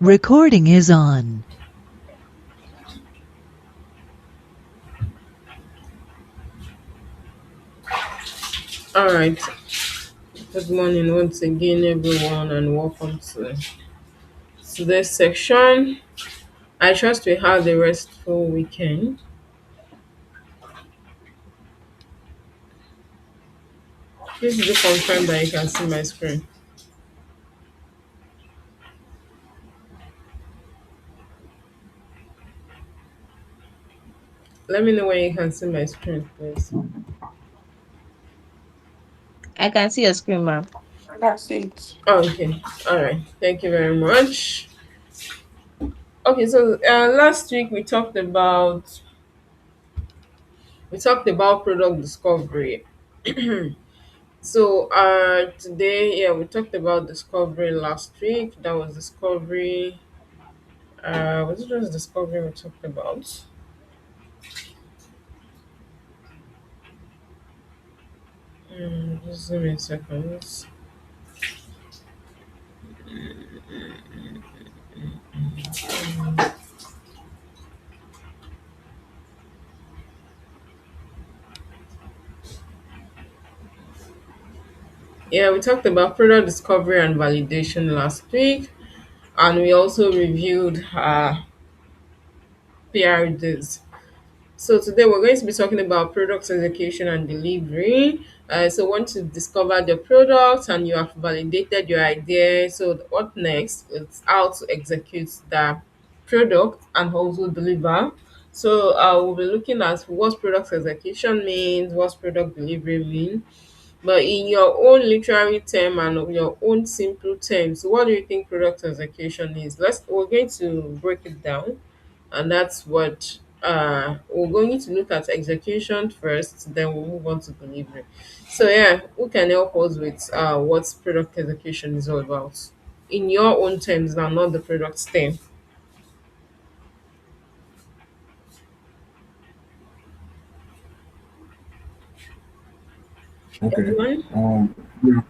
Recording is on. All right. Good morning once again, everyone, and welcome to today's section. I trust we had a restful weekend. Please do confirm that you can see my screen. Let me know when you can see my screen, please. I can see your screen, ma'am. That's it. Oh, okay. All right. Thank you very much. Okay. So last week we talked about product discovery. So today, yeah, we talked about discovery last week. That was discovery. Was it just discovery we talked about? Just give me a second. Yeah, we talked about product discovery and validation last week, and we also reviewed PRDs. So today we're going to be talking about product execution and delivery. So once you've discovered your product and you have validated your idea, so what next is how to execute the product and also deliver. So we'll be looking at what product execution means, what product delivery means. But in your own literary term and your own simple terms, what do you think product execution is? We're going to break it down, and that's what we're going to look at execution first, then we'll move on to delivery. So yeah, who can help us with what product execution is all about? In your own terms now, not the product term. Okay. Anyone? Yeah,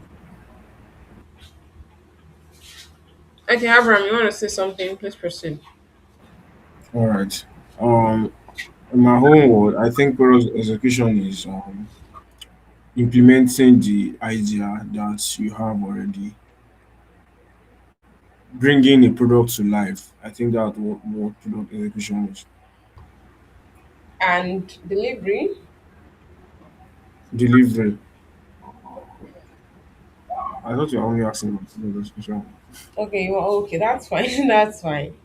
Okay, Abraham, you want to say something? Please proceed. all right. Um, in my own word, I think product execution is implementing the idea that you have already, bringing a product to life. I think that's what product execution is. And delivery. Delivery. I thought you were only asking about product execution. Okay, well, okay, that's fine. That's fine.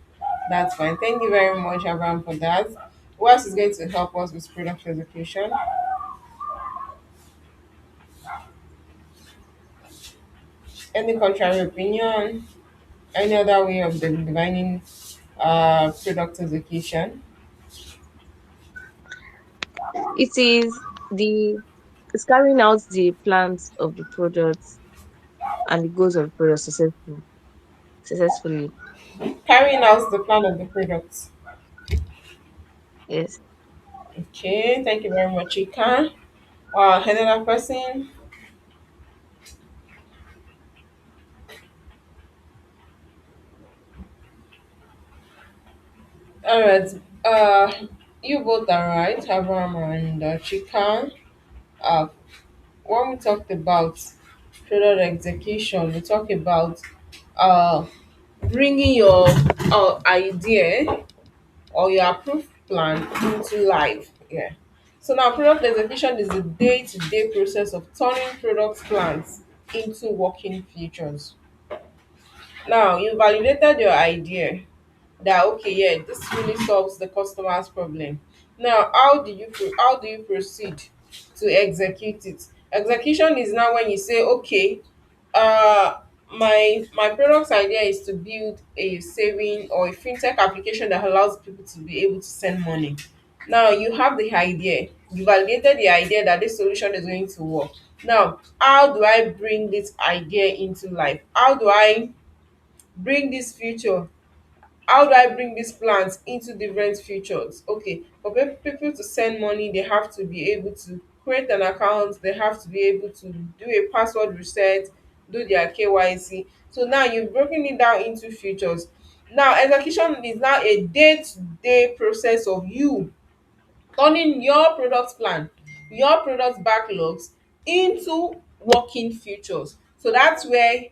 That's fine. Thank you very much, Abraham, for that. Who else is going to help us with product education? Any contrary opinion? Any other way of defining product education? It is the it's carrying out the plans of the product and the goals of the product successfully. Carrying out the plan of the product. Yes. Okay, thank you very much, Ika. Another person. All right. You both are right, Abraham and Chika. Uh, when we talked about product execution, we talk about uh bringing your idea or your approved plan into life. Yeah. So now product execution is the day-to-day process of turning product plans into working features. Now you validated your idea that okay, yeah, this really solves the customer's problem. Now how do you proceed to execute it? Execution is now when you say okay, uh my product idea is to build a saving or a fintech application that allows people to be able to send money. Now you have the idea, you validated the idea that this solution is going to work. Now how do I bring this idea into life? How do I bring this feature, how do I bring these plans into different features? Okay, for people to send money, they have to be able to create an account, they have to be able to do a password reset, do their KYC. So now you've broken it down into features. Now execution is now a day-to-day process of you turning your product plan, your product backlogs into working futures. So that's where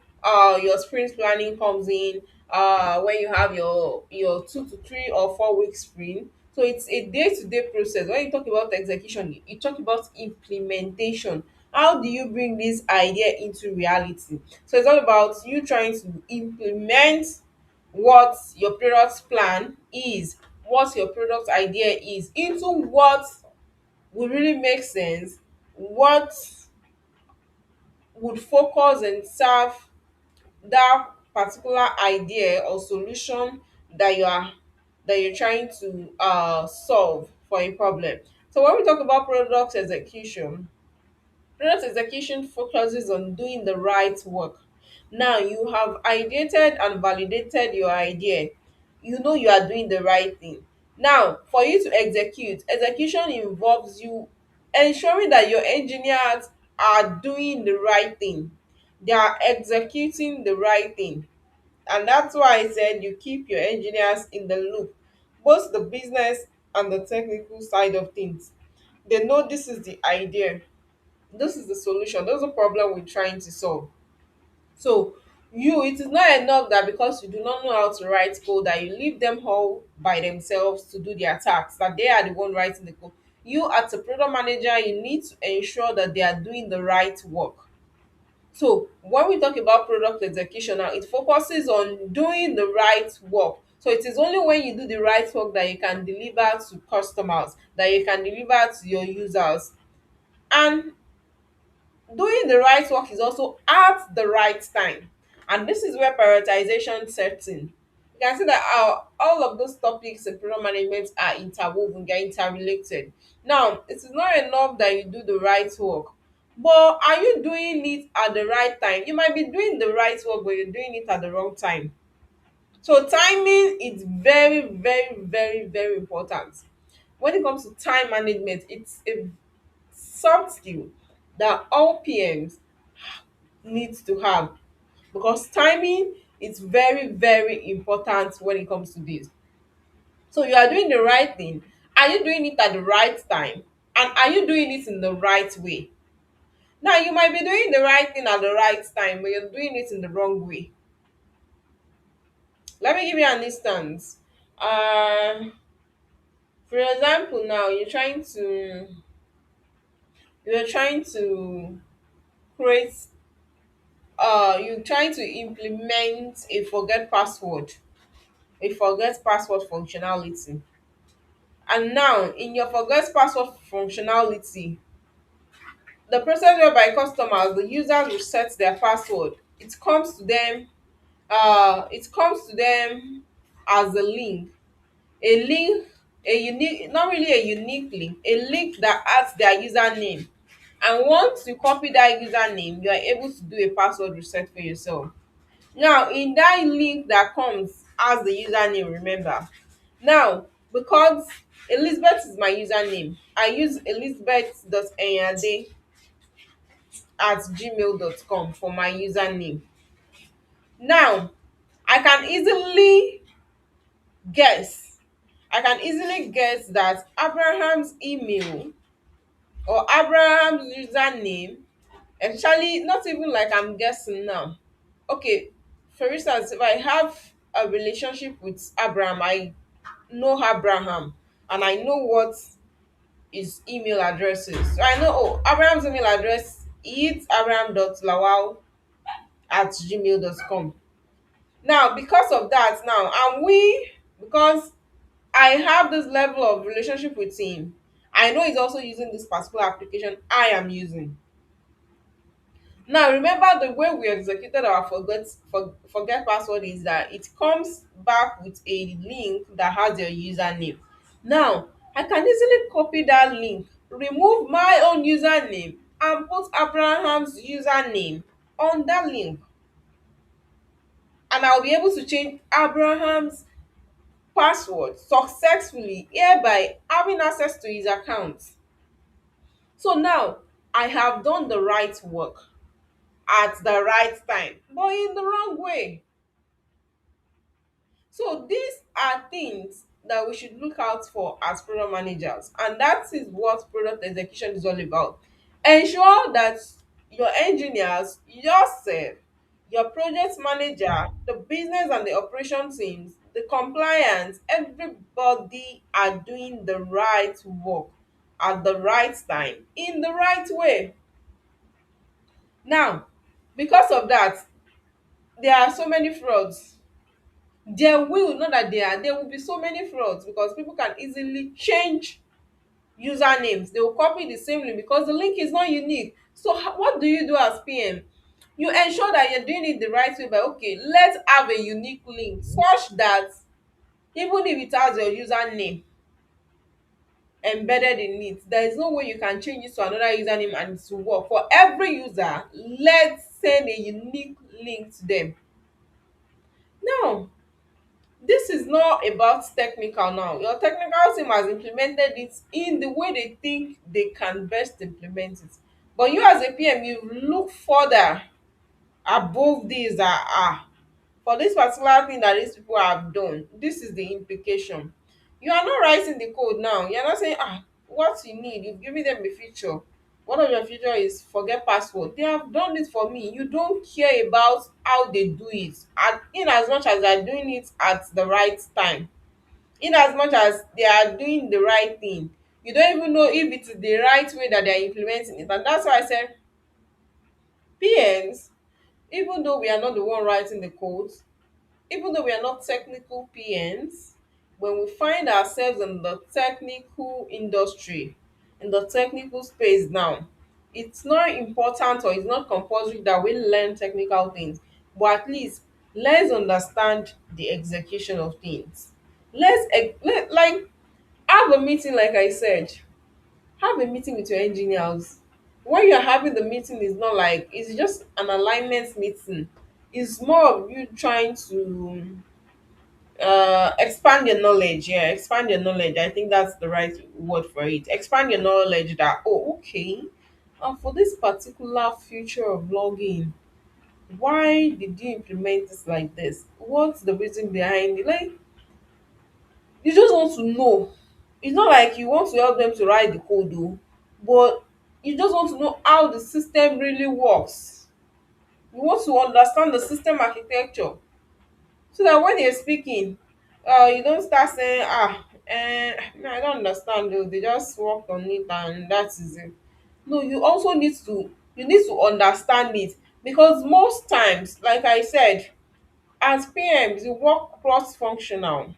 your sprint planning comes in. When you have your 2 to 3 or 4 week sprint. So it's a day-to-day process. When you talk about execution, you talk about implementation. How do you bring this idea into reality? So it's all about you trying to implement what your product plan is, what your product idea is, into what will really make sense, what would focus and serve that particular idea or solution that you're trying to solve for a problem. So when we talk about product execution, product execution focuses on doing the right work. Now you have ideated and validated your idea. You know you are doing the right thing. Now, for you to execute, execution involves you ensuring that your engineers are doing the right thing. They are executing the right thing. And that's why I said you keep your engineers in the loop, both the business and the technical side of things. They know this is the idea, this is the solution, that's the problem we're trying to solve. So it is not enough that because you do not know how to write code that you leave them all by themselves to do their tasks, that they are the one writing the code. You as a product manager, you need to ensure that they are doing the right work. So when we talk about product execution now, it focuses on doing the right work. So it is only when you do the right work that you can deliver to customers, that you can deliver to your users. And doing the right work is also at the right time. And this is where prioritization sets in. You can see that all of those topics in product management are interwoven, they're interrelated. Now, it is not enough that you do the right work, but are you doing it at the right time? You might be doing the right work, but you're doing it at the wrong time. So timing is very, very, very, very important. When it comes to time management, it's a soft skill that all PMs need to have, because timing is very, very important when it comes to this. So you are doing the right thing. Are you doing it at the right time? And are you doing it in the right way? Now you might be doing the right thing at the right time, but you're doing it in the wrong way. Let me give you an instance. For example, now you're trying to create you're trying to implement a forget password functionality. And now in your forget password functionality, the process whereby customers, the users will set their password, it comes to them as a link, a unique, not really a unique link, a link that adds their username. And once you copy that username, you are able to do a password reset for yourself. Now in that link that comes as the username, remember, now because Elizabeth is my username, I use elizabeth.enyade@gmail.com for my username. Now i can easily guess I can easily guess that Abraham's email or Abraham's username, actually not even like I'm guessing now. Okay, for instance, if I have a relationship with Abraham, I know Abraham, and I know what his email address is. So I know, oh, Abraham's email address is abraham.lawal@gmail.com. Now because of that, now and we because I have this level of relationship with him, I know he's also using this particular application I am using. Now remember, the way we executed our forget password is that it comes back with a link that has your username. Now I can easily copy that link, remove my own username, and put Abraham's username on that link, and I'll be able to change Abraham's password successfully, hereby having access to his account. So now I have done the right work at the right time, but in the wrong way. So these are things that we should look out for as product managers, and that is what product execution is all about. Ensure that your engineers, yourself, your project manager, the business and the operation teams, the compliance, everybody are doing the right work at the right time in the right way. Now, because of that, there are so many frauds. There will, not that there will be so many frauds because people can easily change usernames. They will copy the same link because the link is not unique. So what do you do as PM? You ensure that you're doing it the right way by, okay, let's have a unique link such that even if it has your username embedded in it, there is no way you can change it to another username and it will work. For every user, let's send a unique link to them. Now, this is not about technical now. Your technical team has implemented it in the way they think they can best implement it. But you as a PM, you look further above this, that for this particular thing that these people have done, this is the implication. You are not writing the code now. You are not saying, what you need, you've given them a feature. One of your feature is forget password. They have done it for me. You don't care about how they do it, and in as much as they are doing it at the right time, in as much as they are doing the right thing, you don't even know if it is the right way that they are implementing it. And that's why I said PMs, even though we are not the one writing the code, even though we are not technical PMs, when we find ourselves in the technical industry, in the technical space now, it's not important or it's not compulsory that we learn technical things, but at least let's understand the execution of things. Like, have a meeting, like I said, have a meeting with your engineers. When you're having the meeting, is not like it's just an alignment meeting. It's more of you trying to expand your knowledge. Yeah, expand your knowledge. I think that's the right word for it. Expand your knowledge that, oh, okay, for this particular future of login, why did you implement this like this? What's the reason behind it? Like, you just want to know. It's not like you want to help them to write the code though, but you just want to know how the system really works. You want to understand the system architecture so that when they're speaking, you don't start saying, no, I don't understand though, they just worked on it and that is it. No, you also need to understand it, because most times, like I said, as PMs you work cross functional.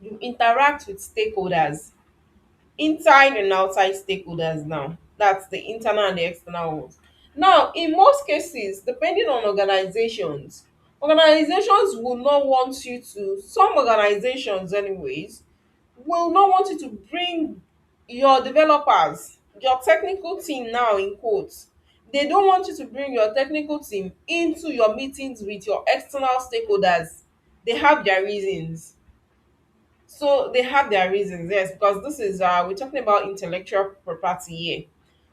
You interact with stakeholders, inside and outside stakeholders. Now that's the internal and the external ones. Now in most cases, depending on organizations will not want you to, some organizations anyways, will not want you to bring your developers, your technical team, now in quotes, they don't want you to bring your technical team into your meetings with your external stakeholders. They have their reasons. So they have their reasons, yes, because this is we're talking about intellectual property here.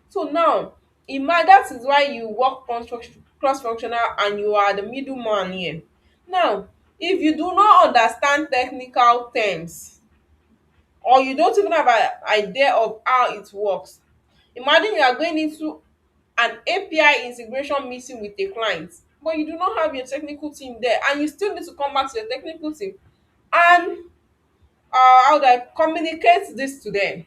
So now, that is why you work cross functional and you are the middleman here. Now, if you do not understand technical terms, or you don't even have an idea of how it works, imagine you are going into an API integration meeting with a client, but you do not have your technical team there, and you still need to come back to your technical team and how do I communicate this to them?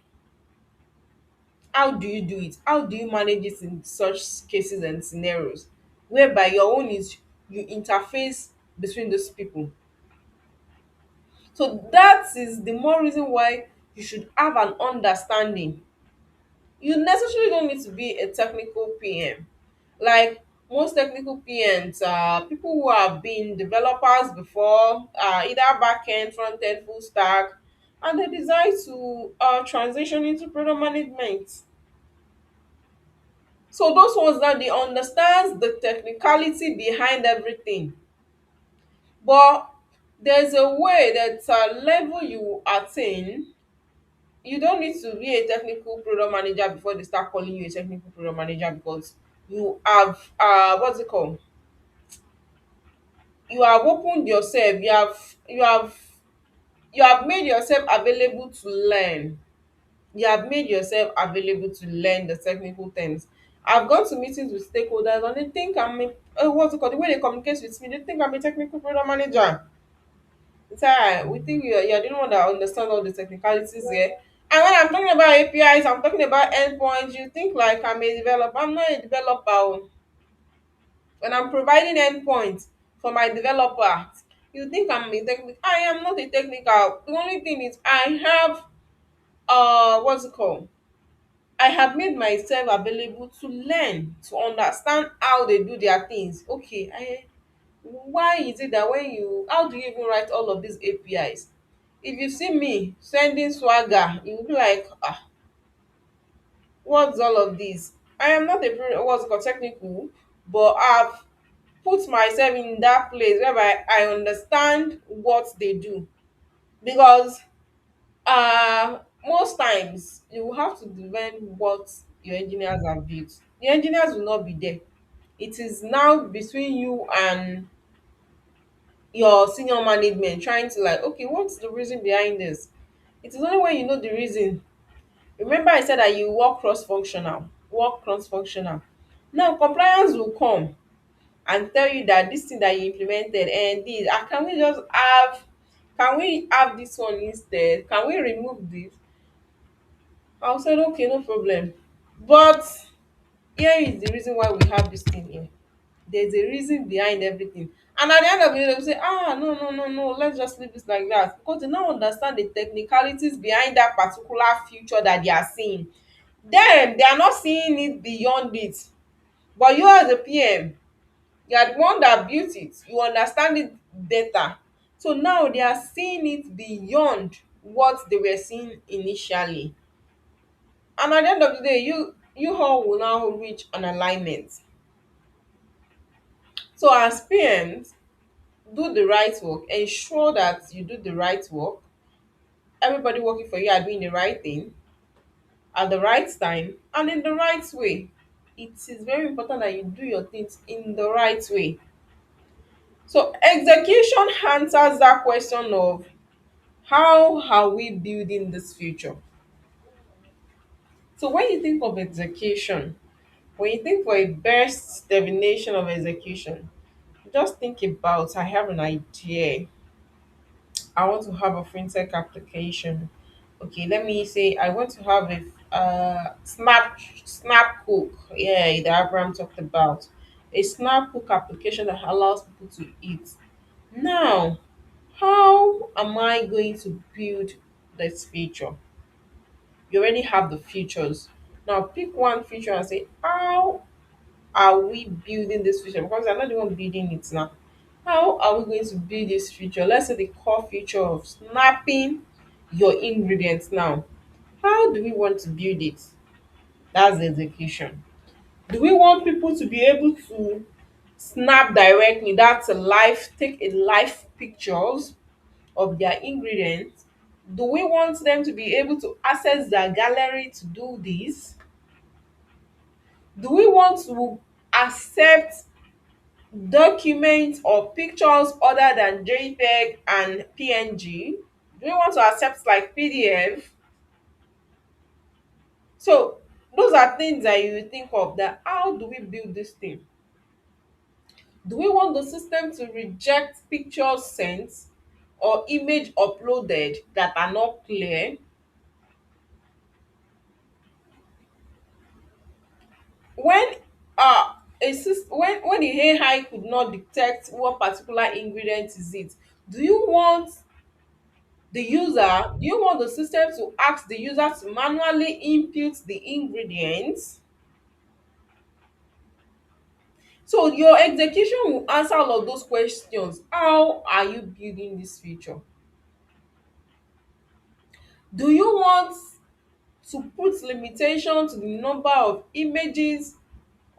How do you do it? How do you manage it in such cases and scenarios whereby your own is you interface between those people? So that is the more reason why you should have an understanding. You necessarily don't need to be a technical PM. Like most technical PMs are people who have been developers before, either back end, front end, full stack, and they decide to transition into product management. So those ones that they understand the technicality behind everything, but there's a way that level you attain. You don't need to be a technical product manager before they start calling you a technical product manager, because you have what's it called, you have opened yourself, you have made yourself available to learn. You have made yourself available to learn the technical terms. I've gone to meetings with stakeholders and they think I'm a what's it called, the way they communicate with me, they think I'm a technical product manager. It's alright, we think you're the only one that understands all the technicalities here. And when I'm talking about APIs, I'm talking about endpoints, you think like I'm a developer. I'm not a developer. Oh. When I'm providing endpoints for my developer, you think I'm a technical. I am not a technical. The only thing is I have what's it called? I have made myself available to learn, to understand how they do their things. Okay, why is it that when you how do you even write all of these APIs? If you see me sending swagger, you will be like, ah, what's all of this? I am not a what's it called technical, but I've put myself in that place whereby I understand what they do. Because most times you will have to defend what your engineers have built. The engineers will not be there. It is now between you and your senior management trying to like, okay, what's the reason behind this? It is only when you know the reason. Remember I said that you work cross functional. Now compliance will come and tell you that this thing that you implemented and this can we have this one instead, can we remove this? I said okay, no problem. But here is the reason why we have this thing here. There's a reason behind everything. And at the end of the day, they'll say, no, no, no, no, let's just leave this like that. Because they now understand the technicalities behind that particular future that they are seeing. Then they are not seeing it beyond it. But you as a PM, you are the one that built it. You understand it better. So now they are seeing it beyond what they were seeing initially. And at the end of the day, you all will now reach an alignment. So as PMs, do the right work, ensure that you do the right work, everybody working for you are doing the right thing at the right time and in the right way. It is very important that you do your things in the right way. So execution answers that question of how are we building this future. So when you think of execution, when you think for a best definition of execution, just think about I have an idea. I want to have a fintech application. Okay, let me say I want to have a snap cook. Yeah, that Abraham talked about a snap cook application that allows people to eat. Now, how am I going to build this feature? You already have the features. Now pick one feature and say how are we building this feature? Because I'm not the one building it now. How are we going to build this feature? Let's say the core feature of snapping your ingredients now. How do we want to build it? That's the execution. Do we want people to be able to snap directly? That's a live, take a live pictures of their ingredients. Do we want them to be able to access their gallery to do this? Do we want to accept documents or pictures other than JPEG and PNG? Do we want to accept like PDF? So those are things that you will think of, that how do we build this thing? Do we want the system to reject pictures sent or image uploaded that are not clear? When when the AI could not detect what particular ingredient is it, do you want do you want the system to ask the user to manually input the ingredients? So your execution will answer all of those questions. How are you building this feature? Do you want to put limitation to the number of images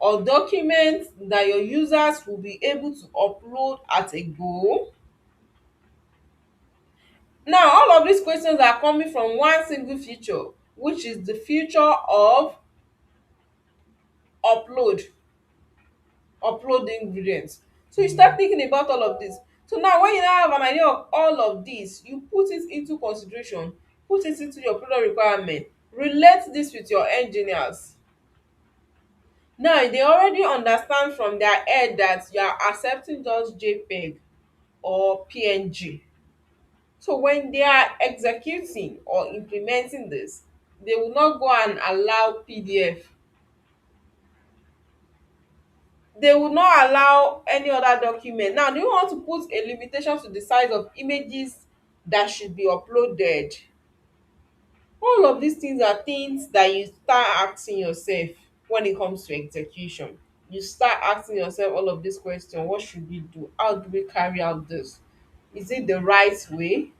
or documents that your users will be able to upload at a go? Now all of these questions are coming from one single feature, which is the feature of upload, upload ingredients. So you start thinking about all of this. So now when you now have an idea of all of this, you put it into consideration, put it into your product requirement, relate this with your engineers. Now they already understand from their head that you are accepting just JPEG or PNG. So when they are executing or implementing this, they will not go and allow PDF. They will not allow any other document. Now, do you want to put a limitation to the size of images that should be uploaded? All of these things are things that you start asking yourself when it comes to execution. You start asking yourself all of these questions. What should we do? How do we carry out this? Is it the right way?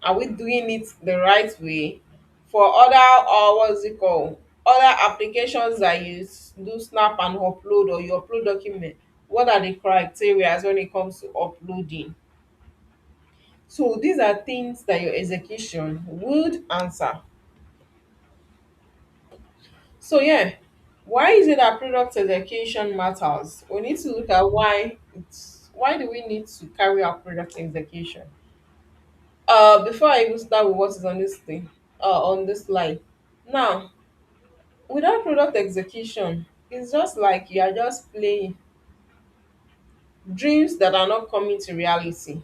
Are we doing it the right way? For other, or what's it called, other applications that you do snap and upload, or you upload document, what are the criteria when it comes to uploading? So these are things that your execution would answer. So yeah, why is it that product execution matters? We need to look at why do we need to carry out product execution. Before I even start with what is on this thing, on this slide. Now, without product execution, it's just like you are just playing dreams that are not coming to reality.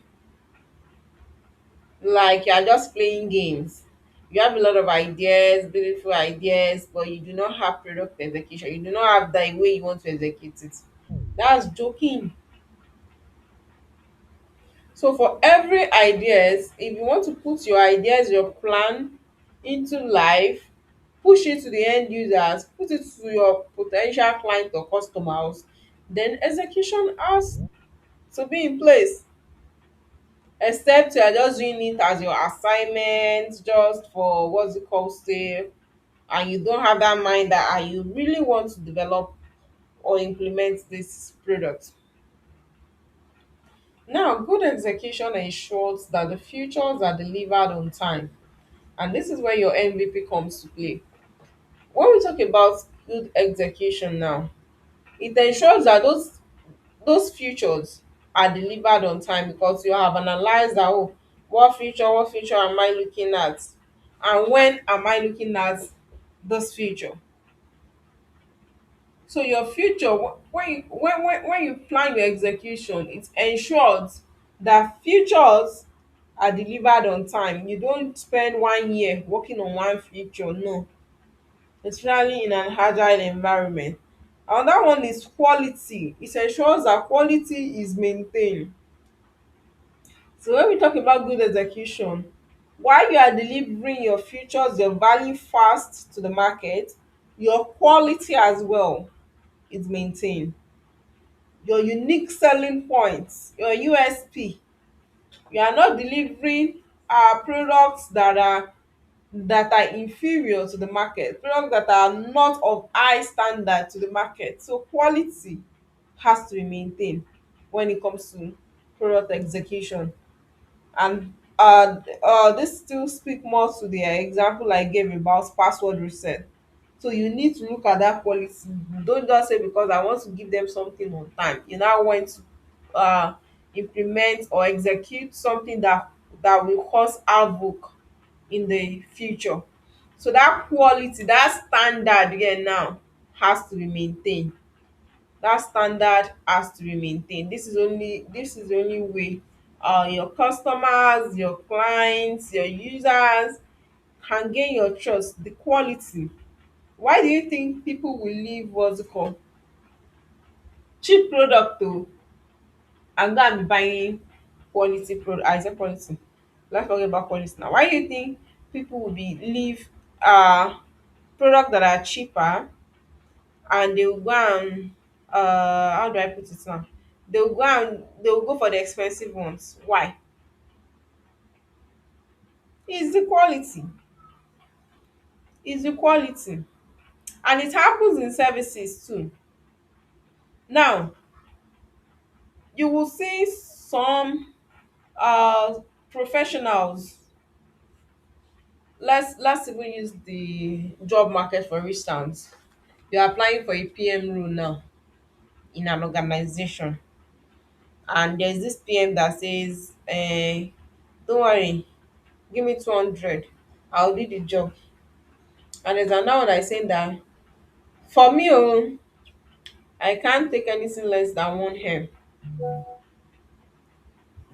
Like you are just playing games. You have a lot of ideas, beautiful ideas, but you do not have product execution. You do not have the way you want to execute it. That's joking. So for every ideas, if you want to put your ideas, your plan into life, push it to the end users, put it to your potential client or customers, then execution has to be in place. Except you are just doing it as your assignment, just for what's it called, say, and you don't have that mind that you really want to develop or implement this product. Now, good execution ensures that the features are delivered on time, and this is where your MVP comes to play. When we talk about good execution now, it ensures that those features are delivered on time, because you have analyzed that, oh, what feature am I looking at, and when am I looking at this feature. So your future, when you plan your execution, it ensures that features are delivered on time. You don't spend 1 year working on one feature, no, especially in an agile environment. Another one is quality. It ensures that quality is maintained. So when we talk about good execution, while you are delivering your features, your value fast to the market, your quality as well is maintained. Your unique selling points, your USP. You are not delivering products that are inferior to the market, products that are not of high standard to the market. So quality has to be maintained when it comes to product execution. And this still speak more to the example I gave about password reset. So you need to look at that quality. Don't just say because I want to give them something on time, you now want to implement or execute something that will cause havoc in the future. So that quality, that standard again now has to be maintained. That standard has to be maintained. This is the only way your customers, your clients, your users can gain your trust. The quality. Why do you think people will leave what's it called cheap product to and go and be buying quality product? I said quality. Let's forget about quality now. Why do you think people will be leave product that are cheaper, and they will go and how do I put it now? They will go for the expensive ones. Why? It's the quality. It's the quality. And it happens in services too. Now, you will see some professionals. Let's even use the job market for instance. You're applying for a PM role now. in an organization, and there's this PM that says, don't worry, give me 200, I'll do the job. And there's another one that is saying that, for me, oh, I can't take anything less than 1 M.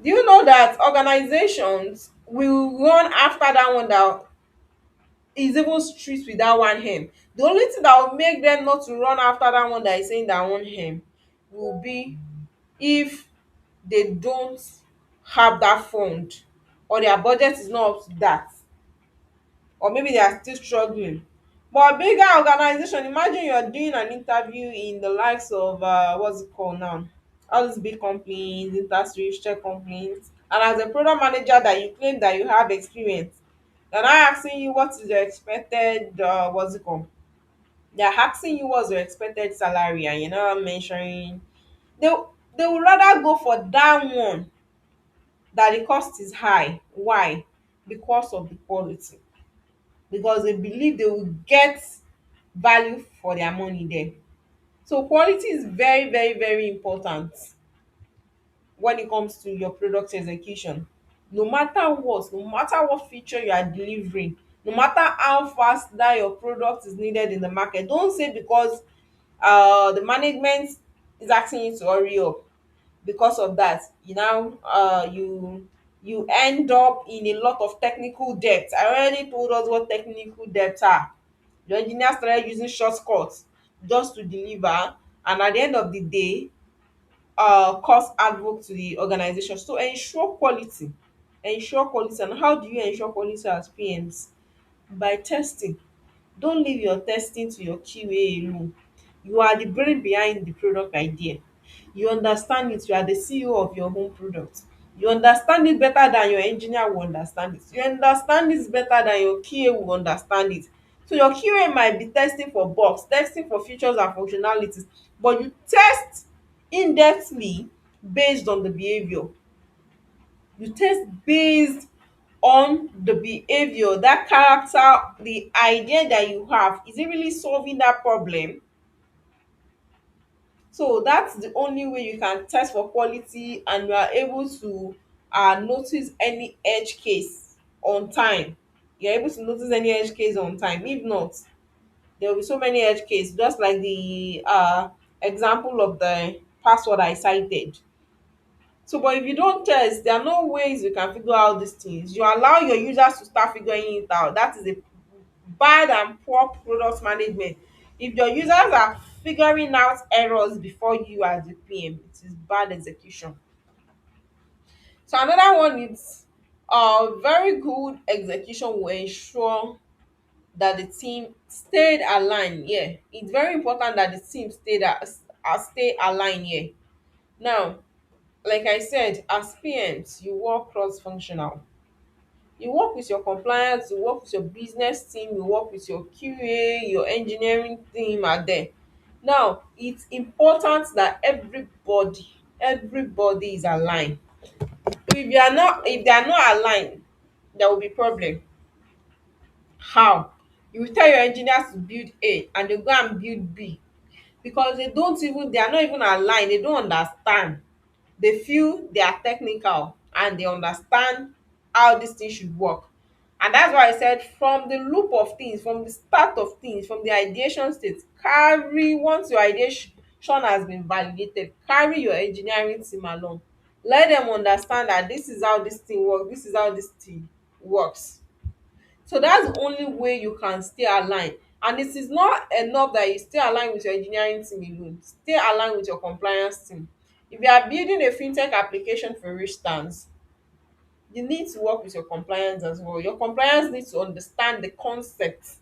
Do you know that organizations will run after that one that is even strict with that 1 M? The only thing that will make them not to run after that one that is saying that 1 M will be if they don't have that fund, or their budget is not up to that, or maybe they are still struggling. But bigger organization, imagine you're doing an interview in the likes of what's it called now, all these big companies, industry check companies, and as a product manager that you claim that you have experience, they're not asking you what is your expected what's it called, they're asking you what's your expected salary, and you're not mentioning. They would rather go for that one that the cost is high. Why? Because of the quality, because they believe they will get value for their money there. So quality is very, very, very important when it comes to your product execution. No matter what feature you are delivering, no matter how fast that your product is needed in the market, don't say because the management is asking you to hurry up, because of that you end up in a lot of technical debt. I already told us what technical debts are. The engineers started using shortcuts just to deliver, and at the end of the day, cause havoc to the organization. So ensure quality. And how do you ensure quality as PMs? By testing. Don't leave your testing to your QA alone. You are the brain behind the product idea. You understand it. You are the CEO of your own product. You understand it better than your engineer will understand it. You understand it better than your QA will understand it. So your QA might be testing for bugs, testing for features and functionalities, but you test in-depthly based on the behavior. You test based on the behavior, that character, the idea that you have, is it really solving that problem? So that's the only way you can test for quality, and you are able to notice any edge case on time. You're able to notice any edge case on time. If not, there will be so many edge cases, just like the example of the password I cited. So, but if you don't test, there are no ways you can figure out these things. You allow your users to start figuring it out. That is a bad and poor product management. If your users are figuring out errors before you as the PM, it is bad execution. So another one is very good execution will ensure that the team stayed aligned. Yeah, it's very important that the team stay aligned here. Now, like I said, as PMs, you work cross-functional. You work with your compliance, you work with your business team, you work with your QA, your engineering team are there. Now, it's important that everybody is aligned. If they are not aligned, there will be problem. How? You will tell your engineers to build A and they go and build B, because they are not even aligned, they don't understand. They feel they are technical and they understand how this thing should work. And that's why I said, from the loop of things, from the start of things, from the ideation state, carry once your ideation has been validated, carry your engineering team along. Let them understand that this is how this thing works, this is how this thing works. So that's the only way you can stay aligned. And it is not enough that you stay aligned with your engineering team alone. Stay aligned with your compliance team. If you are building a fintech application, for instance, you need to work with your compliance as well. Your compliance needs to understand the concept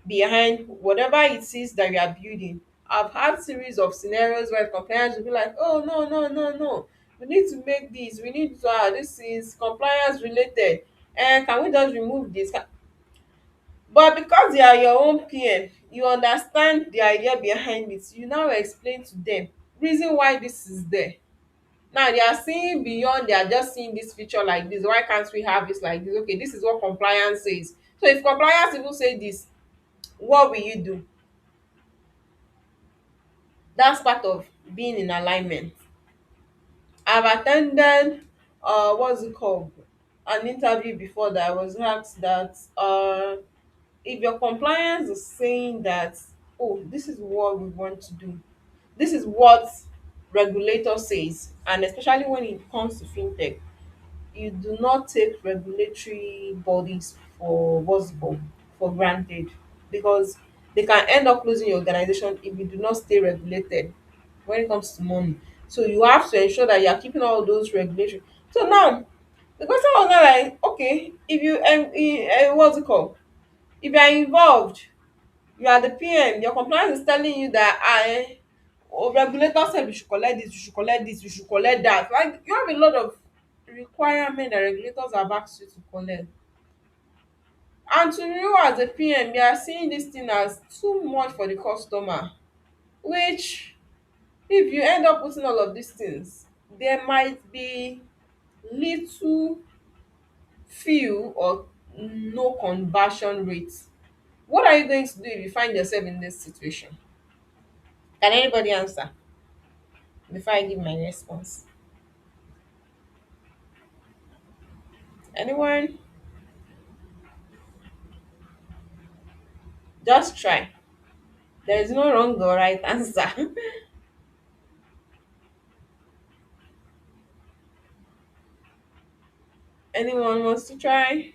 behind whatever it is that you are building. I've had series of scenarios where compliance will be like, oh, no, no, no, no, we need to make this, we need to this is compliance related, and can we just remove this? But because they are your own PM, you understand the idea behind it. You now explain to them reason why this is there. Now they are seeing beyond, they are just seeing this feature like this. Why can't we have this like this? Okay, this is what compliance says. So if compliance even say this, what will you do? That's part of being in alignment. I've attended what's it called, an interview before that I was asked that if your compliance is saying that, oh, this is what we want to do, this is what regulator says, and especially when it comes to fintech, you do not take regulatory bodies for what's it called, for granted, because they can end up closing your organization if you do not stay regulated when it comes to money. So you have to ensure that you are keeping all those regulatory. So now the question was now like, okay, if you what's it called, if you are involved, you are the PM, your compliance is telling you that regulator said you should collect this, you should collect this, you should collect that. Like you have a lot of requirement that regulators have asked you to collect. And to you as a PM, you are seeing this thing as too much for the customer, which if you end up putting all of these things, there might be little, few, or no conversion rate. What are you going to do if you find yourself in this situation? Can anybody answer before I give my response? Anyone? Just try. There is no wrong or right answer. Anyone wants to try?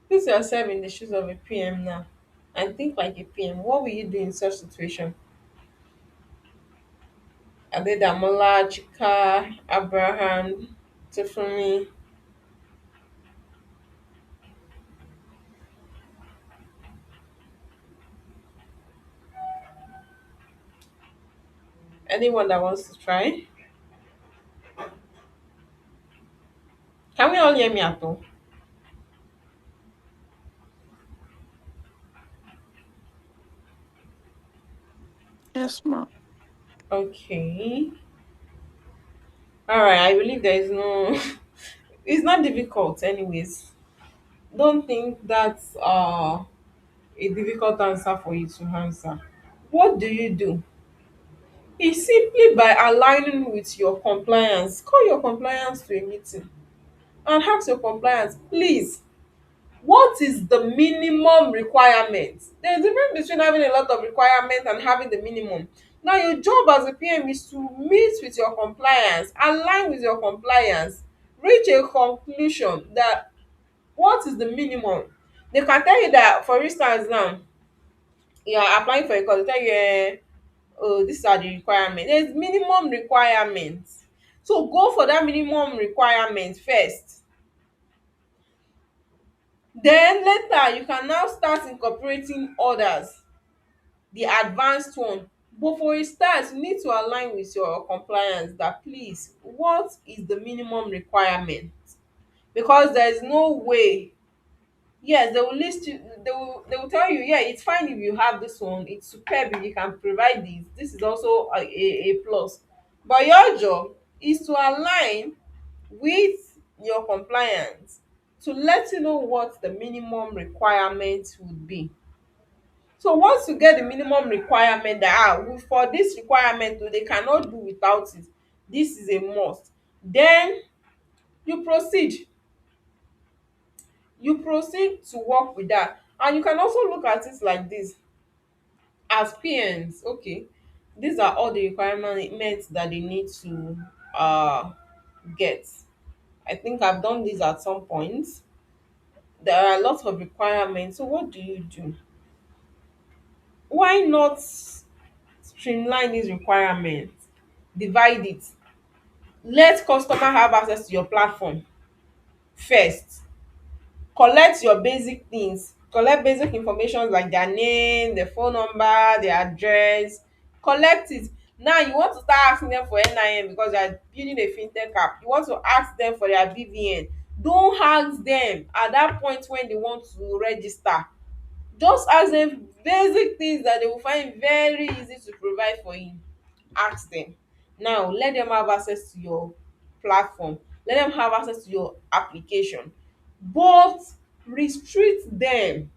Put yourself in the shoes of a PM now and think like a PM. What will you do in such situation? Adedamola, Chika, Abraham, Tiffany, anyone that wants to try? Can we all hear me at all? Yes, ma'am. Okay. All right. I believe there is no. It's not difficult, anyways. Don't think that's a difficult answer for you to answer. What do you do? It's simply by aligning with your compliance. Call your compliance to a meeting and ask your compliance, please, what is the minimum requirement? There's a difference between having a lot of requirement and having the minimum. Now your job as a PM is to meet with your compliance, align with your compliance, reach a conclusion that what is the minimum. They can tell you that, for instance now, you are applying for a course, they tell you oh, these are the requirements. There's minimum requirements. So go for that minimum requirement first. Then later you can now start incorporating others, the advanced one. But for a start, you need to align with your compliance that, please, what is the minimum requirement? Because there is no way. Yes, they will list you, they will tell you, yeah, it's fine if you have this one, it's superb if you can provide this. This is also a plus. But your job is to align with your compliance to let you know what the minimum requirement would be. So once you get the minimum requirement that for this requirement they cannot do without it, this is a must, then you proceed. You proceed to work with that. And you can also look at it like this: as PNs, okay, these are all the requirements that they need to uh get. I think I've done this at some point. There are a lot of requirements. So what do you do? Why not streamline these requirements? Divide it. Let customer have access to your platform first. Collect your basic things, collect basic information like their name, their phone number, their address. Collect it. Now you want to start asking them for NIN because you are building a fintech app. You want to ask them for their BVN. Don't ask them at that point when they want to register. Just ask them basic things that they will find very easy to provide for you. Ask them. Now let them have access to your platform. let them have access to your application, but restrict them.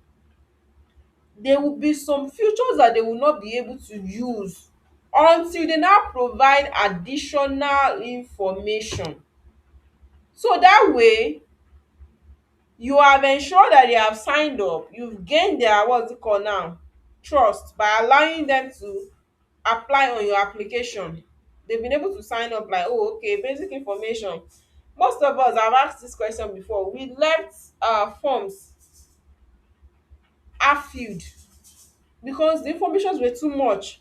There will be some features that they will not be able to use until they now provide additional information. So that way you have ensured that they have signed up, you've gained their what's it called now, trust, by allowing them to apply on your application. They've been able to sign up like, oh okay, basic information. Most of us have asked this question before. We left forms half filled because the informations were too much.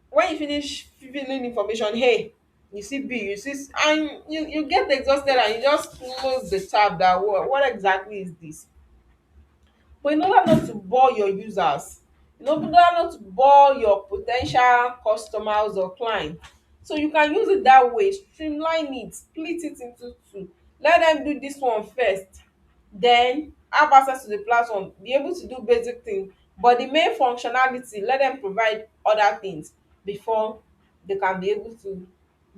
When you finish filling information, hey, you see b, you see and you get exhausted and you just close the tab. That what exactly is this? But in order not to bore your users, in order not to bore your potential customers or clients, so you can use it that way, streamline it, split it into two. Let them do this one first, then have access to the platform, be able to do basic things, but the main functionality, let them provide other things before they can be able to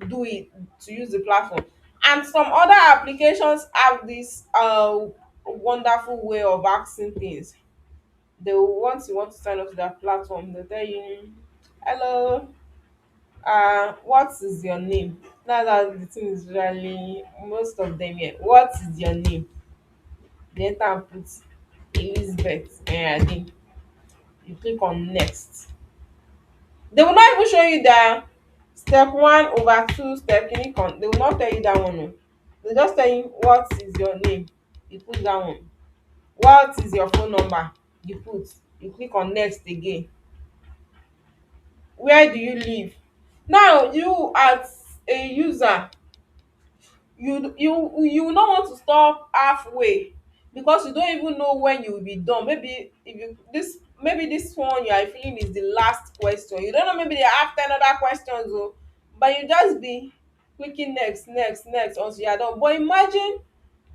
do it, to use the platform. And some other applications have this wonderful way of asking things. They will, once you want to sign up to that platform, they'll tell you, hello, what is your name? That's how the thing is usually most of them here. What is your name? They enter and put Elizabeth Eyade. You click on next. They will not even show you the step one over two, step click on. They will not tell you that one. Oh. They just tell you what is your name. You put that one. What is your phone number? You put. You click on next again. Where do you live? Now you as a user, you will not want to stop halfway because you don't even know when you will be done. Maybe if you this maybe this one you are feeling is the last question. You don't know, maybe they have 10 other questions oh, but you just be clicking next, next, next until you are done. But imagine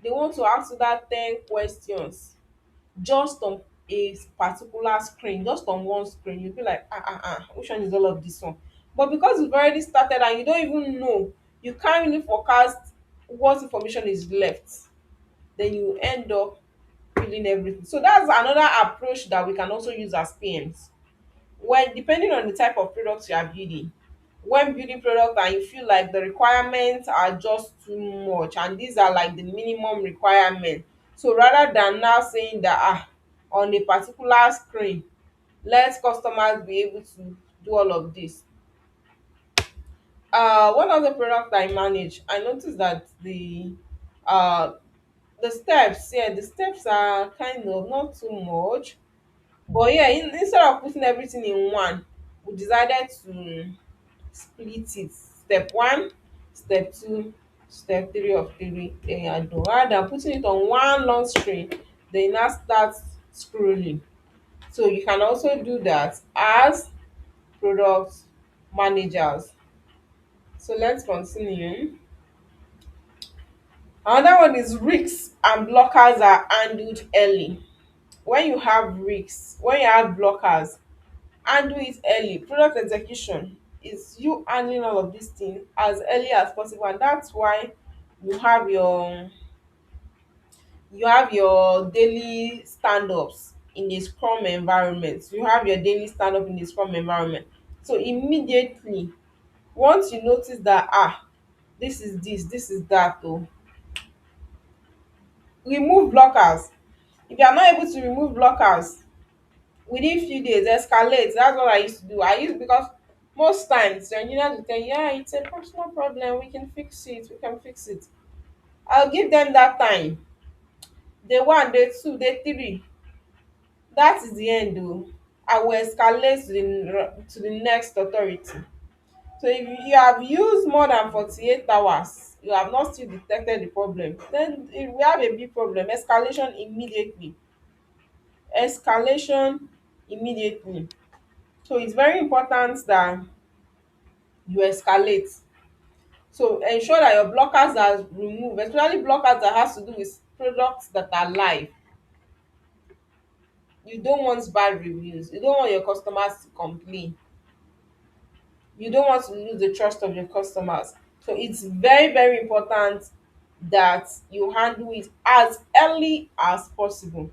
they want to ask you that 10 questions just on a particular screen, just on one screen. You be like, which one is all of this one? But because you've already started and you don't even know, you can't really forecast what information is left, then you end up filling everything. So that's another approach that we can also use as PMs. When depending on the type of products you are building, when building product and you feel like the requirements are just too much and these are like the minimum requirement, so rather than now saying that on a particular screen let customers be able to do all of this. One of the product I manage, I noticed that uh the steps, yeah, the steps are kind of not too much. But yeah, instead of putting everything in one, we decided to split it. Step one, step two, step three of three. Then you are done. Rather than putting it on one long screen, then you now start scrolling. So you can also do that as product managers. So let's continue. Another one is risks and blockers are handled early. When you have risks, when you have blockers, handle it early. Product execution is you handling all of these things as early as possible, and that's why you have your you have your daily stand-ups in a scrum environment. You have your daily stand-up in a scrum environment. So immediately, once you notice that this is that oh, remove blockers. If you are not able to remove blockers within few days, escalate. That's what I used to do. I used because most times the engineers will tell you, yeah, it's a personal problem, we can fix it, we can fix it. I'll give them that time. Day one, day two, day three. That is the end though. I will escalate to the next authority. So if you have used more than 48 hours, you have not still detected the problem, then if we have a big problem, escalation immediately. Escalation immediately. So it's very important that you escalate. So ensure that your blockers are removed, especially blockers that has to do with products that are live. You don't want bad reviews. You don't want your customers to complain. You don't want to lose the trust of your customers. So it's very, very important that you handle it as early as possible.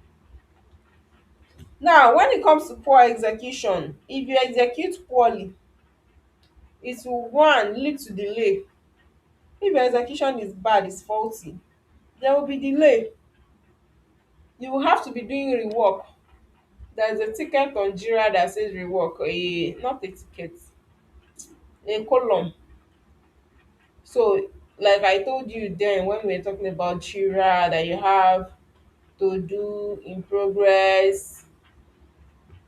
Now, when it comes to poor execution, if you execute poorly, it will one lead to delay. If your execution is bad, is faulty, there will be delay. You will have to be doing rework. There's a ticket on Jira that says rework, a not a ticket, a column. So, like I told you then when we were talking about Jira, that you have to do in progress,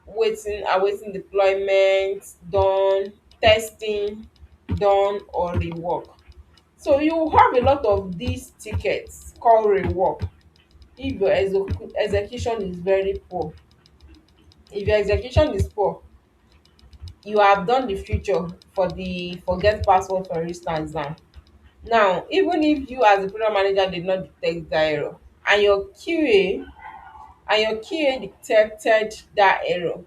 waiting, awaiting deployment, done, testing, done, or rework. So you have a lot of these tickets called rework if your execution is very poor. If your execution is poor, you have done the feature for the forget password, for instance. Now, even if you as a product manager did not detect that error, and your QA detected that error,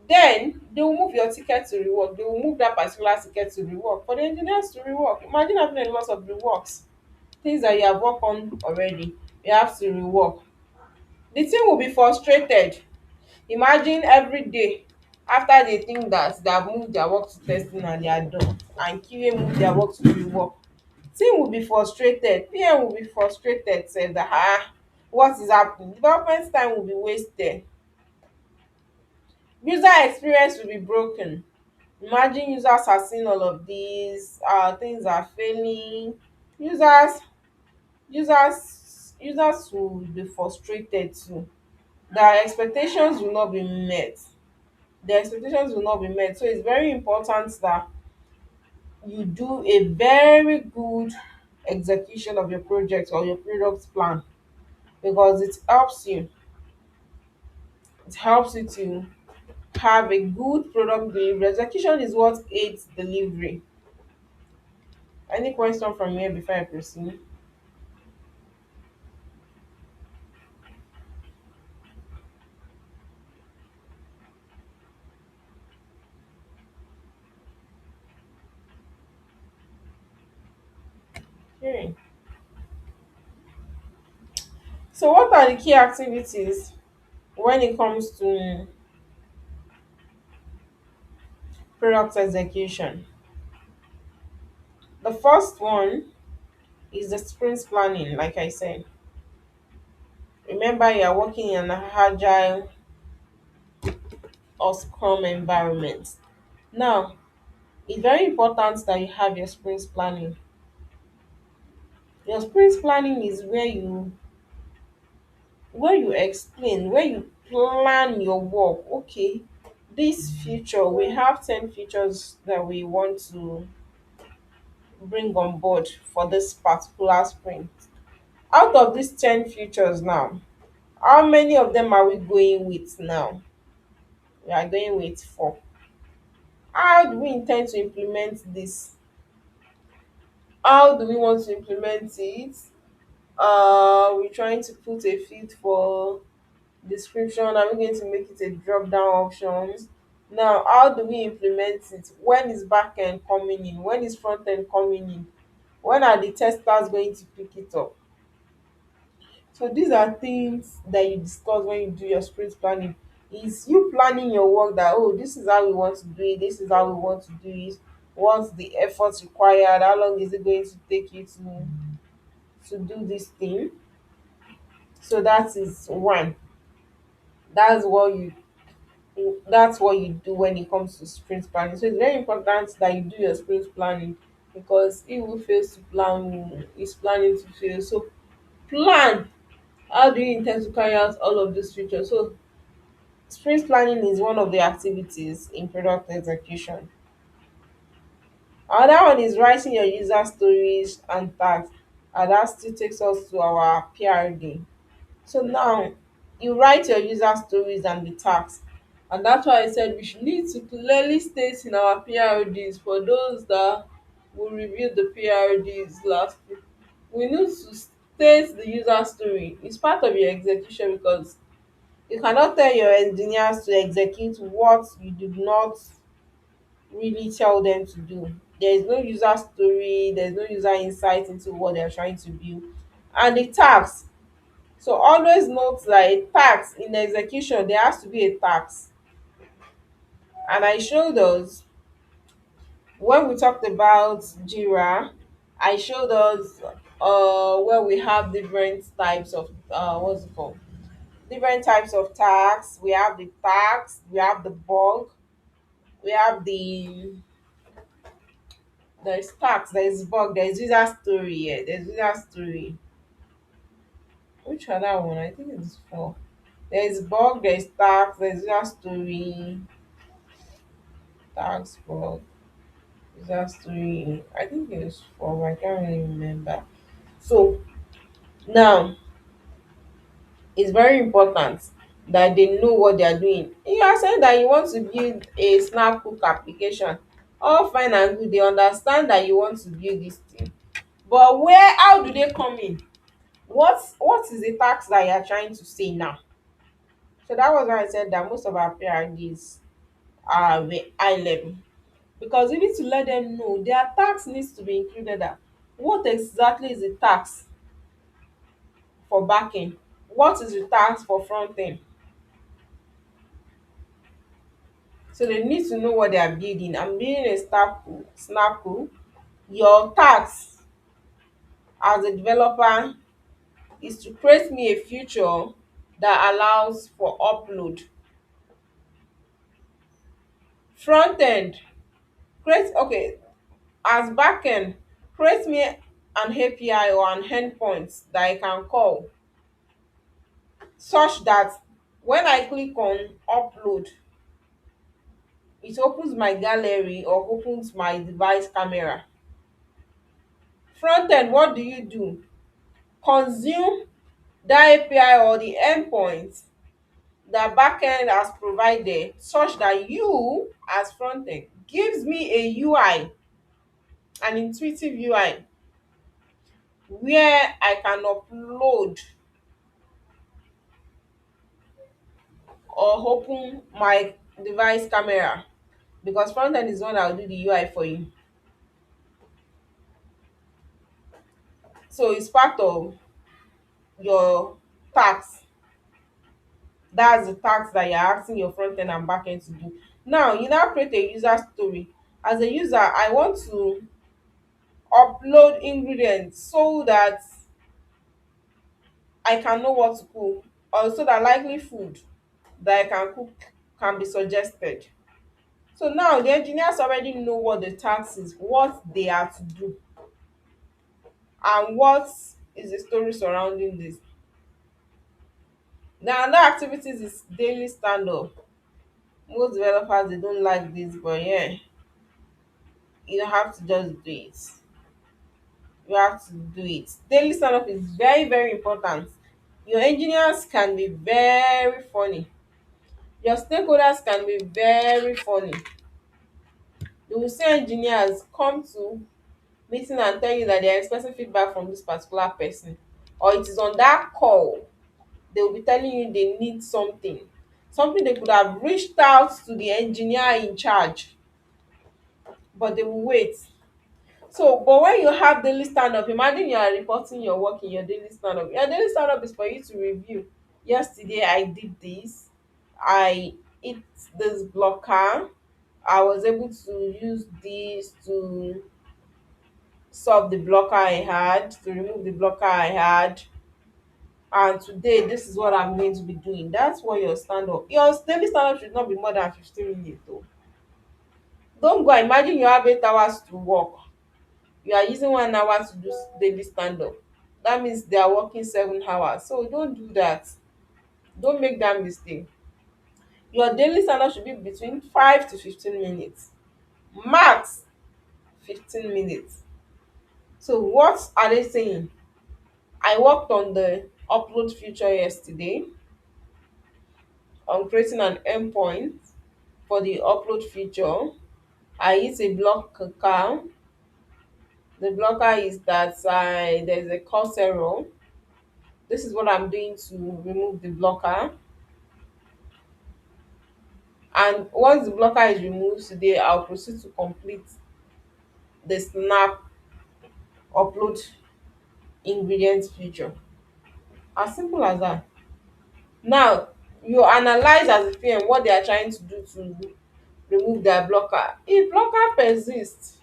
then they will move your ticket to rework. They will move that particular ticket to rework for the engineers to rework. Imagine having a lot of reworks, things that you have worked on already, you have to rework. The team will be frustrated. Imagine every day after they think that they have moved their work to testing and they are done, and QA move their work to rework. Team will be frustrated, PM will be frustrated sef, that what is happening. Development time will be wasted, user experience will be broken. Imagine users are seeing all of these things are failing. Users users users will be frustrated too. Their expectations will not be met. So it's very important that you do a very good execution of your project or your product plan, because it helps you to have a good product delivery. Execution is what aids delivery. Any question from here before I proceed? Okay. So what are the key activities when it comes to product execution? The first one is the sprint planning. Like I said, remember you are working in an agile or scrum environment. Now, it's very important that you have your sprint planning. Your sprint planning is where you explain, where you plan your work. Okay, this feature, we have 10 features that we want to bring on board for this particular sprint. Out of these 10 features now, how many of them are we going with now? We are going with 4. How do we intend to implement this? How do we want to implement it? We're trying to put a field for description. Are we going to make it a drop down option? Now, how do we implement it? When is back end coming in? When is front end coming in? When are the testers going to pick it up? So these are things that you discuss when you do your sprint planning. Is you planning your work, that oh, this is how we want to do it, this is how we want to do it, what's the effort required, how long is it going to take you to do this thing. So that is one. That's what you that's what you do when it comes to sprint planning. So it's very important that you do your sprint planning, because if who fails to plan is planning to fail. So plan, how do you intend to carry out all of these features. So sprint planning is one of the activities in product execution. Another one is writing your user stories and tags, and that still takes us to our PRD. So now you write your user stories and the tags, and that's why I said we should need to clearly state in our PRDs. For those that will review the PRDs last week, we need to state the user story. It's part of your execution, because you cannot tell your engineers to execute what you did not really tell them to do. There is no user story, there's no user insight into what they're trying to build. And the tax, so always note that a tax in execution, there has to be a tax. And I showed us when we talked about Jira, I showed us where we have different types of what's it called? Different types of tax. We have the tax, we have the bug, we have there's tax, there's bug, there's user story, yeah, there's user story. Which other one? I think it's four. There's bug, there's tax, there's user story, tax bug, user story. I think it's four, I can't really remember. So now it's very important that they know what they are doing. You are saying that you want to build a snap cook application, all fine and good, they understand that you want to build this thing, but where how do they come in? What is the tax that you are trying to say now? So that was why I said that most of our PRDs are high level, because you need to let them know their tax needs to be included. That what exactly is the tax for backing, what is the tax for front end. So they need to know what they are building. I'm building a Snapple. Your task as a developer is to create me a feature that allows for upload. Front end, create, okay, as backend, create me an API or an endpoint that I can call, such that when I click on upload, it opens my gallery or opens my device camera. Front end, what do you do? Consume that API or the endpoint that backend has provided, such that you as frontend gives me a UI, an intuitive UI, where I can upload or open my device camera, because frontend is the one that will do the UI for you. So it's part of your task. That's the task that you're asking your front end and back end to do. Now you now create a user story. As a user, I want to upload ingredients so that I can know what to cook, or so that likely food that I can cook can be suggested. So now the engineers already know what the task is, what they are to do, and what is the story surrounding this. Now another activities is daily stand up. Most developers they don't like this, but yeah, you don't have to just do it. You have to do it. Daily stand up is very, very important. Your engineers can be very funny. Your stakeholders can be very funny. You will see engineers come to meeting and tell you that they are expecting feedback from this particular person, or it is on that call they will be telling you they need something they could have reached out to the engineer in charge, but they will wait. So but when you have daily stand up, imagine you are reporting your work in your daily stand up. Your daily stand up is for you to review. Yesterday I did this, I hit this blocker, I was able to use this to solve the blocker I had, to remove the blocker I had, and today this is what I'm going to be doing. That's what your stand up. Your daily stand up should not be more than 15 minutes though. Don't go, imagine you have 8 hours to work, you are using 1 hour to do daily stand up. That means they are working 7 hours. So don't do that. Don't make that mistake. Your daily stand up should be between 5 to 15 minutes, max 15 minutes. So what are they saying? I worked on the upload feature yesterday, on creating an endpoint for the upload feature. I use a blocker. The blocker is that there's a cause error. This is what I'm doing to remove the blocker. And once the blocker is removed today, I'll proceed to complete the snap upload ingredients feature. As simple as that. Now you analyze as a PM what they are trying to do to remove their blocker. If blocker persists,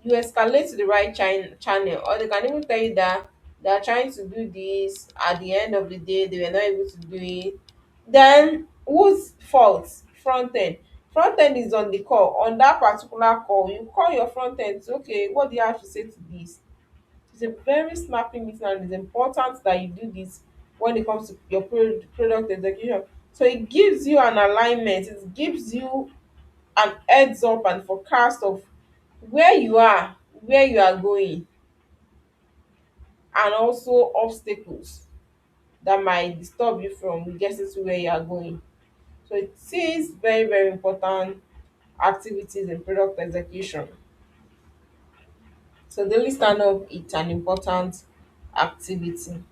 you escalate to the right channel, or they can even tell you that they are trying to do this, at the end of the day they were not able to do it. Then whose fault? Front end. Front end is on the call. On that particular call, you call your front end, say, okay, what do you have to say to this? It's a very snappy meeting, and it's important that you do this when it comes to your product execution. So it gives you an alignment, it gives you an heads up and forecast of where you are, where you are going, and also obstacles that might disturb you from getting to where you are going. So it is very, very important activities in product execution. So daily stand up, it's an important activity.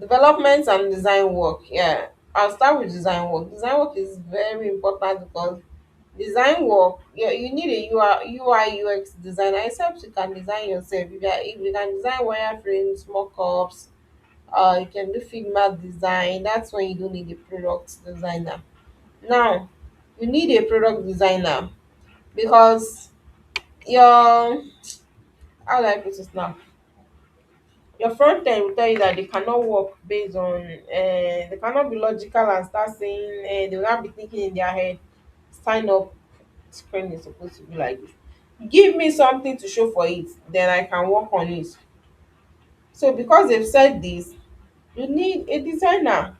Development and design work, yeah. I'll start with design work. Design work is very important because design work, yeah, you need a UI UX designer, except you can design yourself. If you can design wireframes, mockups, you can do Figma design. That's when you don't need a product designer. Now you need a product designer because your, how do I put it now, your front end will tell you that they cannot work based on they cannot be logical and start saying they will not be thinking in their head, sign up screen is supposed to be like this, give me something to show for it, then I can work on it. So because they've said this, you need a designer.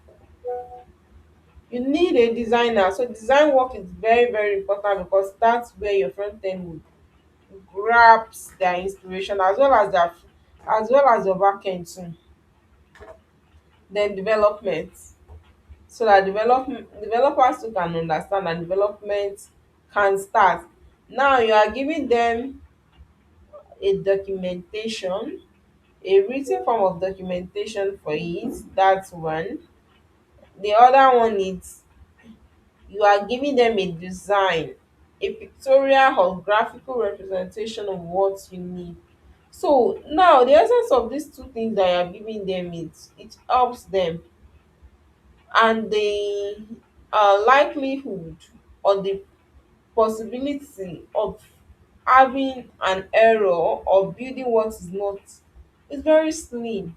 You need a designer. So design work is very, very important because that's where your front end would grabs their inspiration, as well as their, as well as your back end too. Then development, so that developers too can understand and development can start. Now you are giving them a documentation, a written form of documentation for it. That's one. The other one is you are giving them a design, a pictorial or graphical representation of what you need. So now the essence of these two things that you are giving them, it helps them, and the likelihood or the possibility of having an error or building what is not is very slim,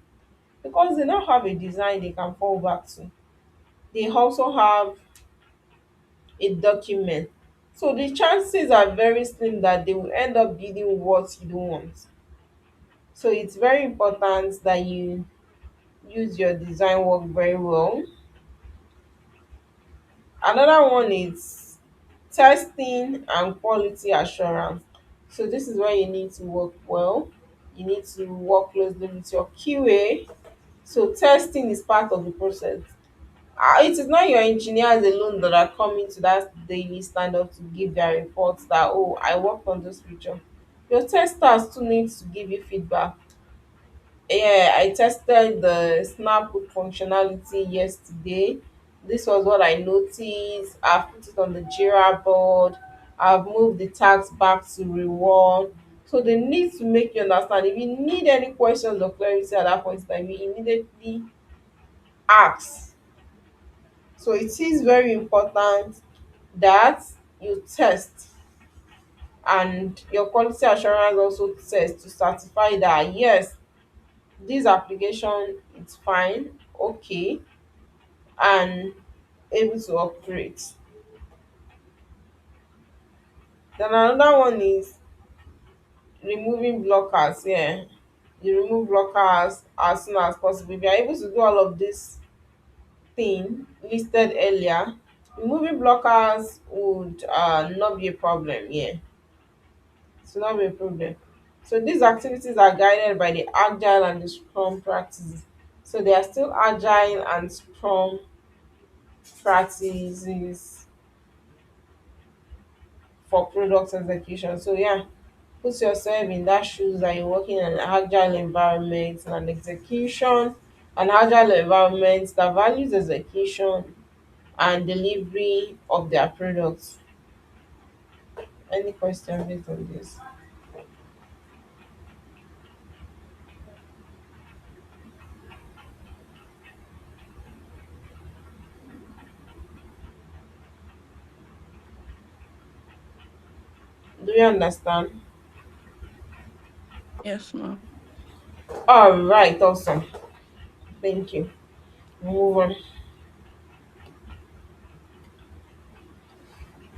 because they now have a design they can fall back to. They also have a document. So the chances are very slim that they will end up building what you don't want. So it's very important that you use your design work very well. Another one is testing and quality assurance. So this is where you need to work well. You need to work closely with your QA. So testing is part of the process. It is not your engineers alone that are coming to that daily stand up to give their reports that, oh, I worked on this feature. Your testers too need to give you feedback. Yeah, I tested the Snapbook functionality yesterday. This was what I noticed. I've put it on the Jira board. I've moved the tags back to reward. So they need to make you understand. If you need any questions or clarity at that point in time, you immediately ask. So it is very important that you test, and your quality assurance also test to certify that yes, this application is fine, okay, and able to operate. Then another one is removing blockers. Yeah, you remove blockers as soon as possible. If you are able to do all of this thing listed earlier, removing blockers would not be a problem. Yeah, it will not be a problem. So these activities are guided by the agile and the scrum practices. So they are still agile and scrum practices for product execution. So yeah, put yourself in that shoes that you're working in an agile environment and an execution, an agile environment that values execution and delivery of their products. Any question based on this? Do you understand? Yes, ma'am. All right, awesome. Thank you. Move on.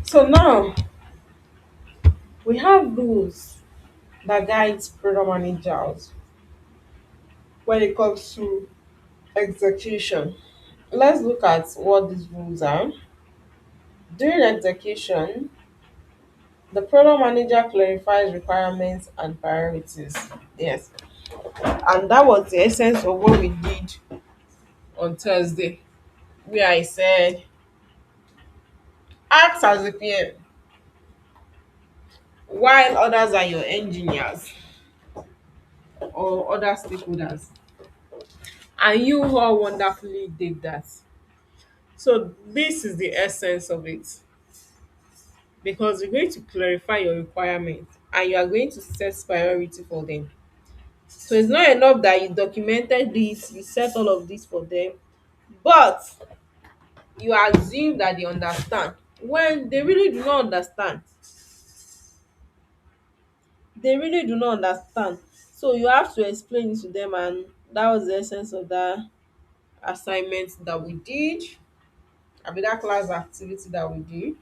So now we have rules that guides product managers when it comes to execution. Let's look at what these rules are. During execution, the product manager clarifies requirements and priorities. Yes. And that was the essence of what we did on Thursday, where I said, act as a PM while others are your engineers or other stakeholders. And you all wonderfully did that. So, this is the essence of it because you're going to clarify your requirements and you are going to set priority for them. So, it's not enough that you documented this, you set all of this for them, but you assume that they understand when they really do not understand. They really do not understand. So you have to explain it to them, and that was the essence of that assignment that we did. I mean that class activity that we did.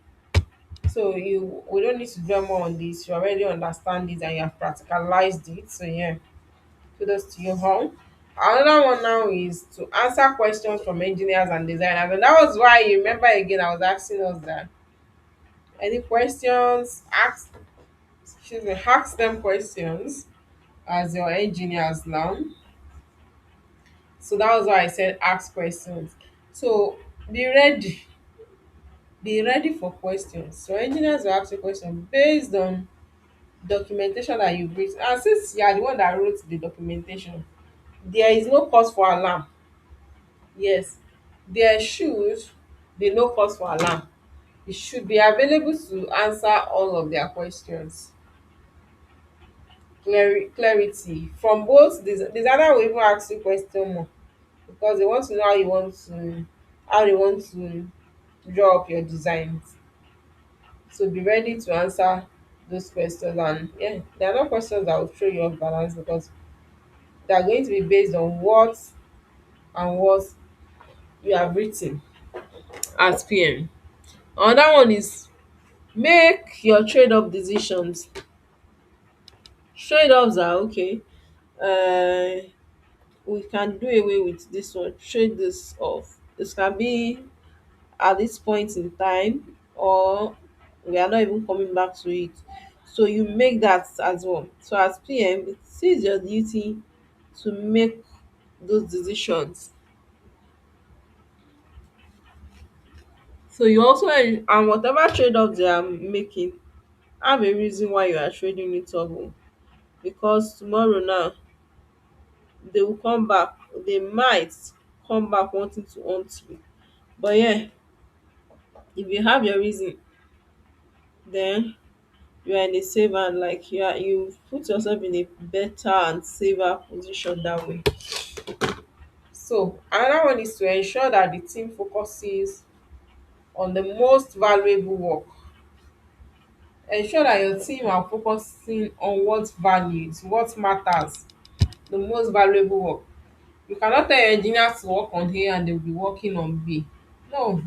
So you we don't need to dwell more on this. You already understand it and you have practicalized it. So yeah, kudos to you all. Another one now is to answer questions from engineers and designers. And that was why you remember again I was asking us that any questions, ask them questions as your engineers now. So that was why I said ask questions. So be ready, be ready for questions. So engineers will ask you questions based on documentation that you've written. And since you are the one that wrote the documentation, there is no cause for alarm. Yes, there should be no cause for alarm. You should be available to answer all of their questions. Clarity from both designer will even ask you question more because they want to know how they want to draw up your designs. So be ready to answer those questions. And yeah, there are not questions that will throw you off balance because they are going to be based on what you have written as PM. Another one is make your trade-off decisions. Trade-offs are okay. Uh, we can do away with this one, trade this off. This can be at this point in time or we are not even coming back to it. So you make that as well. So as PM it is your duty to make those decisions. So you also and whatever trade-off they are making, have a reason why you are trading it off o. Because tomorrow now they will come back, they might come back wanting to haunt you. But yeah, if you have your reason, then you are in a safe and like you put yourself in a better and safer position that way. So another one is to ensure that the team focuses on the most valuable work. Ensure that your team are focusing on what values, what matters, the most valuable work. You cannot tell your engineers to work on A and they'll be working on B. No,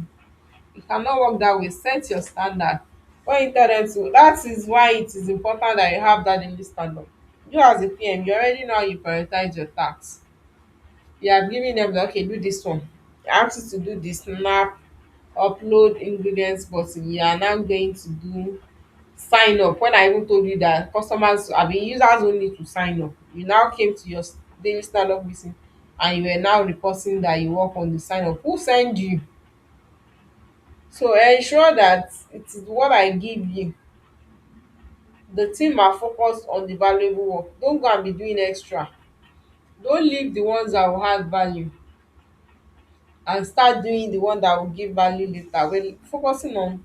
you cannot work that way. Set your standard. When you tell them to, that is why it is important that you have that daily standard. You as a PM, you already know how you prioritize your tasks. You are giving them that, okay, do this one. You ask you to do the snap, upload ingredients button. You are now going to do sign up. When I even told you that customers, I mean users don't need to sign up. You now came to your daily stand up meeting and you were now reporting that you work on the sign up. Who send you? So ensure that it is what I give you. The team are focused on the valuable work. Don't go and be doing extra. Don't leave the ones that will add value and start doing the one that will give value later. We're focusing on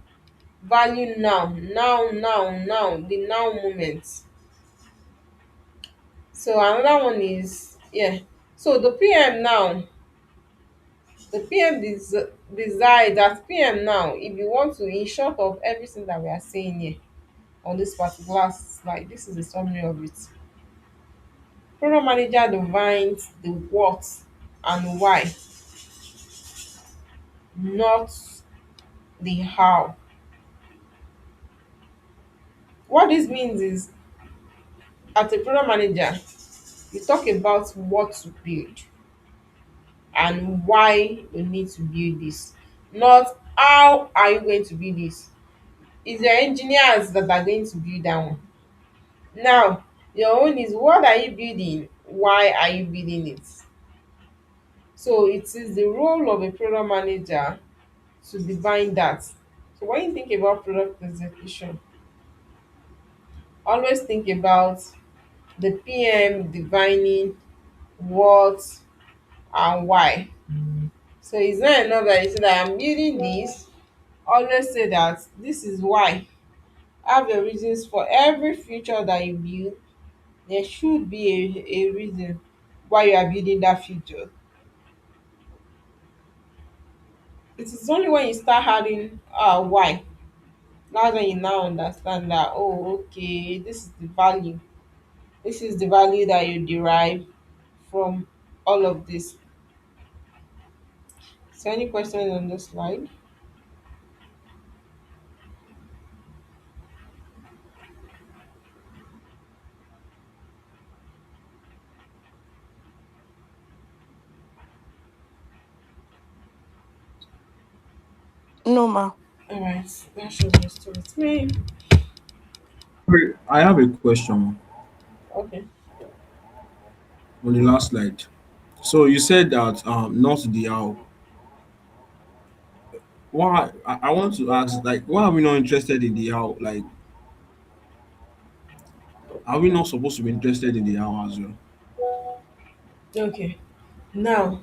value now, the now moment. So another one is yeah. So the PM now, the PM decide that PM now, if you want to, in short of everything that we are saying here, on this particular slide. This is a summary of it. Product manager defines the what and why, not the how. What this means is, as a product manager, you talk about what to build and why you need to build this, not how are you going to build this. It's your engineers that are going to build that one. Now, your own is what are you building? Why are you building it? So it is the role of a product manager to define that. So when you think about product execution, always think about the PM defining what and why. So it's not enough that you say that I'm building this. Always say that this is why. Have your reasons for every feature that you build. There should be a reason why you are building that feature. It is only when you start adding why, that's when you now understand that, oh, okay, this is the value. This is the value that you derive from all of this. So any questions on this slide? No, ma. All right, that should be story with me. Wait, I have a question Okay. on the last slide. So you said that not the how. Why? I want to ask, like, why are we not interested in the how? Like, are we not supposed to be interested in the how as well? Okay. Now,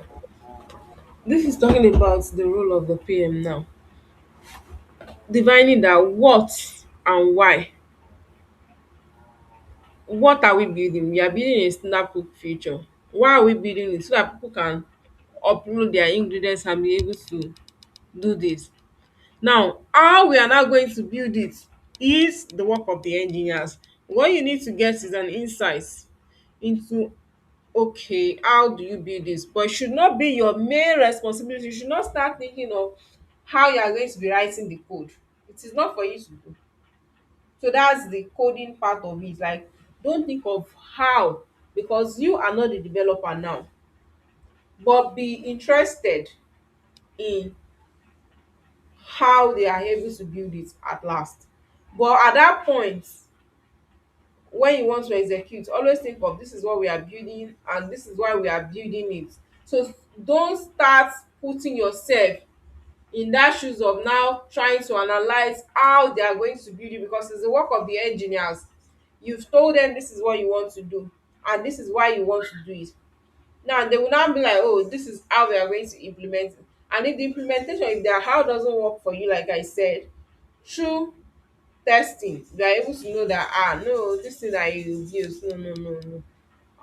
this is talking about the role of the PM now. Defining that what and why. What are we building? We are building a snapbook feature. Why are we building it? So that people can upload their ingredients and be able to do this. Now, how we are now going to build it is the work of the engineers. What you need to get is an insight into, okay, how do you build this? But it should not be your main responsibility. You should not start thinking of how you are going to be writing the code. It is not for you to do. So that's the coding part of it. Like, don't think of how, because you are not the developer now, but be interested in how they are able to build it at last. But at that point, when you want to execute, always think of this is what we are building and this is why we are building it. So don't start putting yourself in that shoes of now trying to analyze how they are going to build it, because it's the work of the engineers. You've told them this is what you want to do and this is why you want to do it. Now they will now be like, oh, this is how we are going to implement it. And if the implementation, if their how doesn't work for you, like I said, through testing, you are able to know that, no, this thing that you use, no,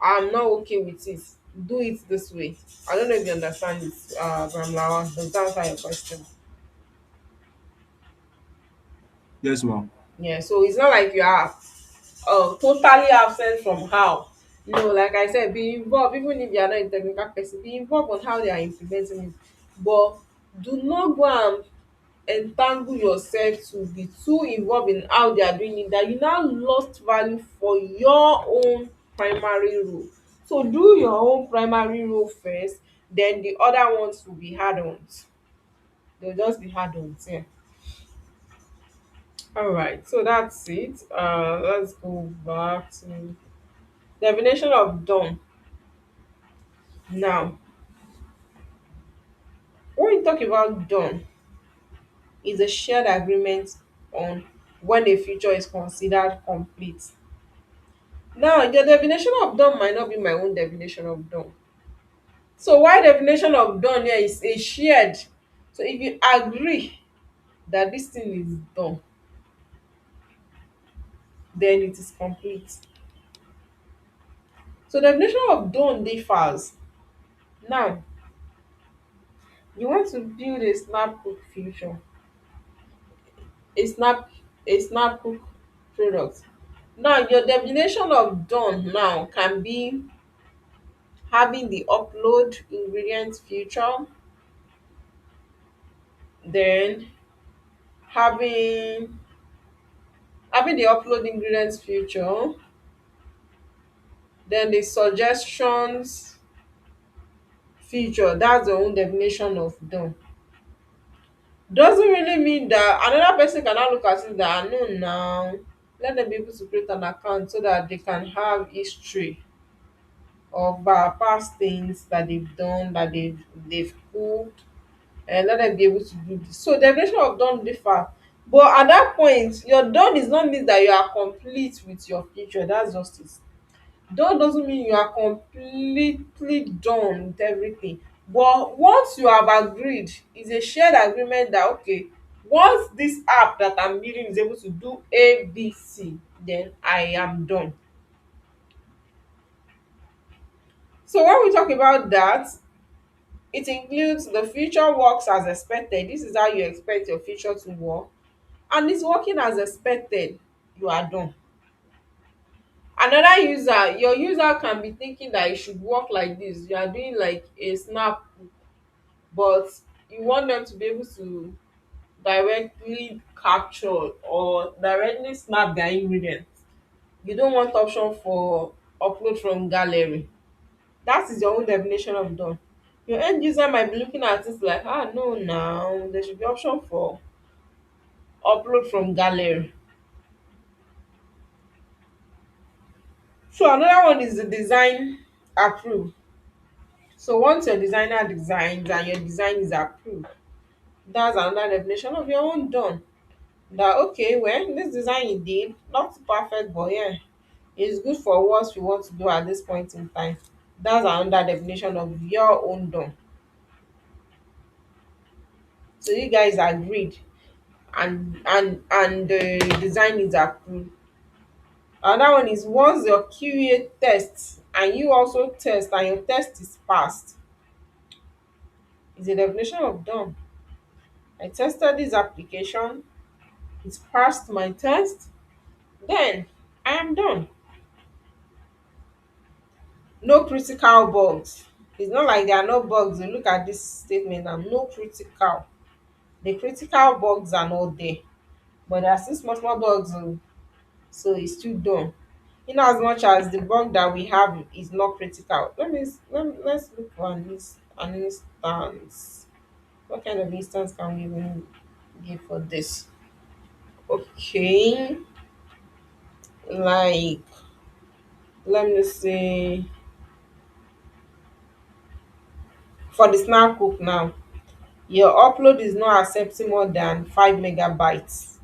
I'm not okay with it. Do it this way. I don't know if you understand it, Bramlawa. Does that answer your question? Yes, ma'am. Yeah, so it's not like you are totally absent from how. No, like I said, be involved, even if you are not a technical person, be involved on how they are implementing it. But do not go and entangle yourself to be too involved in how they are doing it, that you now lost value for your own primary role. So do your own primary role first, then the other ones will be add-ons. They'll just be add-ons, yeah. All right, so that's it. Let's go back to definition of done. Now, when we talk about done, is a shared agreement on when a feature is considered complete. Now, the definition of done might not be my own definition of done. So why definition of done here is a shared. So if you agree that this thing is done, then it is complete. So definition of done differs. Now, you want to build a snapbook feature, a snap a snapbook. product. Now your definition of done now can be having the upload ingredient feature, then having having the upload ingredients feature, then the suggestions feature. That's the own definition of done. Doesn't really mean that another person cannot look at it that I know now. Let them be able to create an account so that they can have history of past things that they've done, that they've cooked, and let them be able to do this. So definition of done differ. But at that point, your done is not mean that you are complete with your future. That's just it. Done doesn't mean you are completely done with everything. But once you have agreed, it's a shared agreement that okay, once this app that I'm building is able to do ABC, then I am done. So when we talk about that, it includes the future works as expected. This is how you expect your future to work. And it's working as expected. You are done. Another user, your user can be thinking that it should work like this. You are doing like a snap, but you want them to be able to directly capture or directly snap their ingredients. You don't want option for upload from gallery. That is your own definition of done. Your end user might be looking at it like, ah, no, now there should be option for upload from gallery. So another one is the design approved. So once your designer designs and your design is approved, that's another definition of your own done. That okay, well, this design you did, not perfect, but yeah, it's good for what we want to do at this point in time. That's another definition of your own done. So you guys agreed and the design is approved. Another one is once your QA tests and you also test and your test is passed, is a definition of done. I tested this application, it passed my test, then I am done. No critical bugs. It's not like there are no bugs. You look at this statement and no critical. The critical bugs are not there, but there are still small small bugs, oh, so it's still done. In as much as the bug that we have is not critical. Let's look for an instance. What kind of instance can we even give for this? Okay, like let me see for the snap cook now. Your upload is not accepting more than 5 megabytes.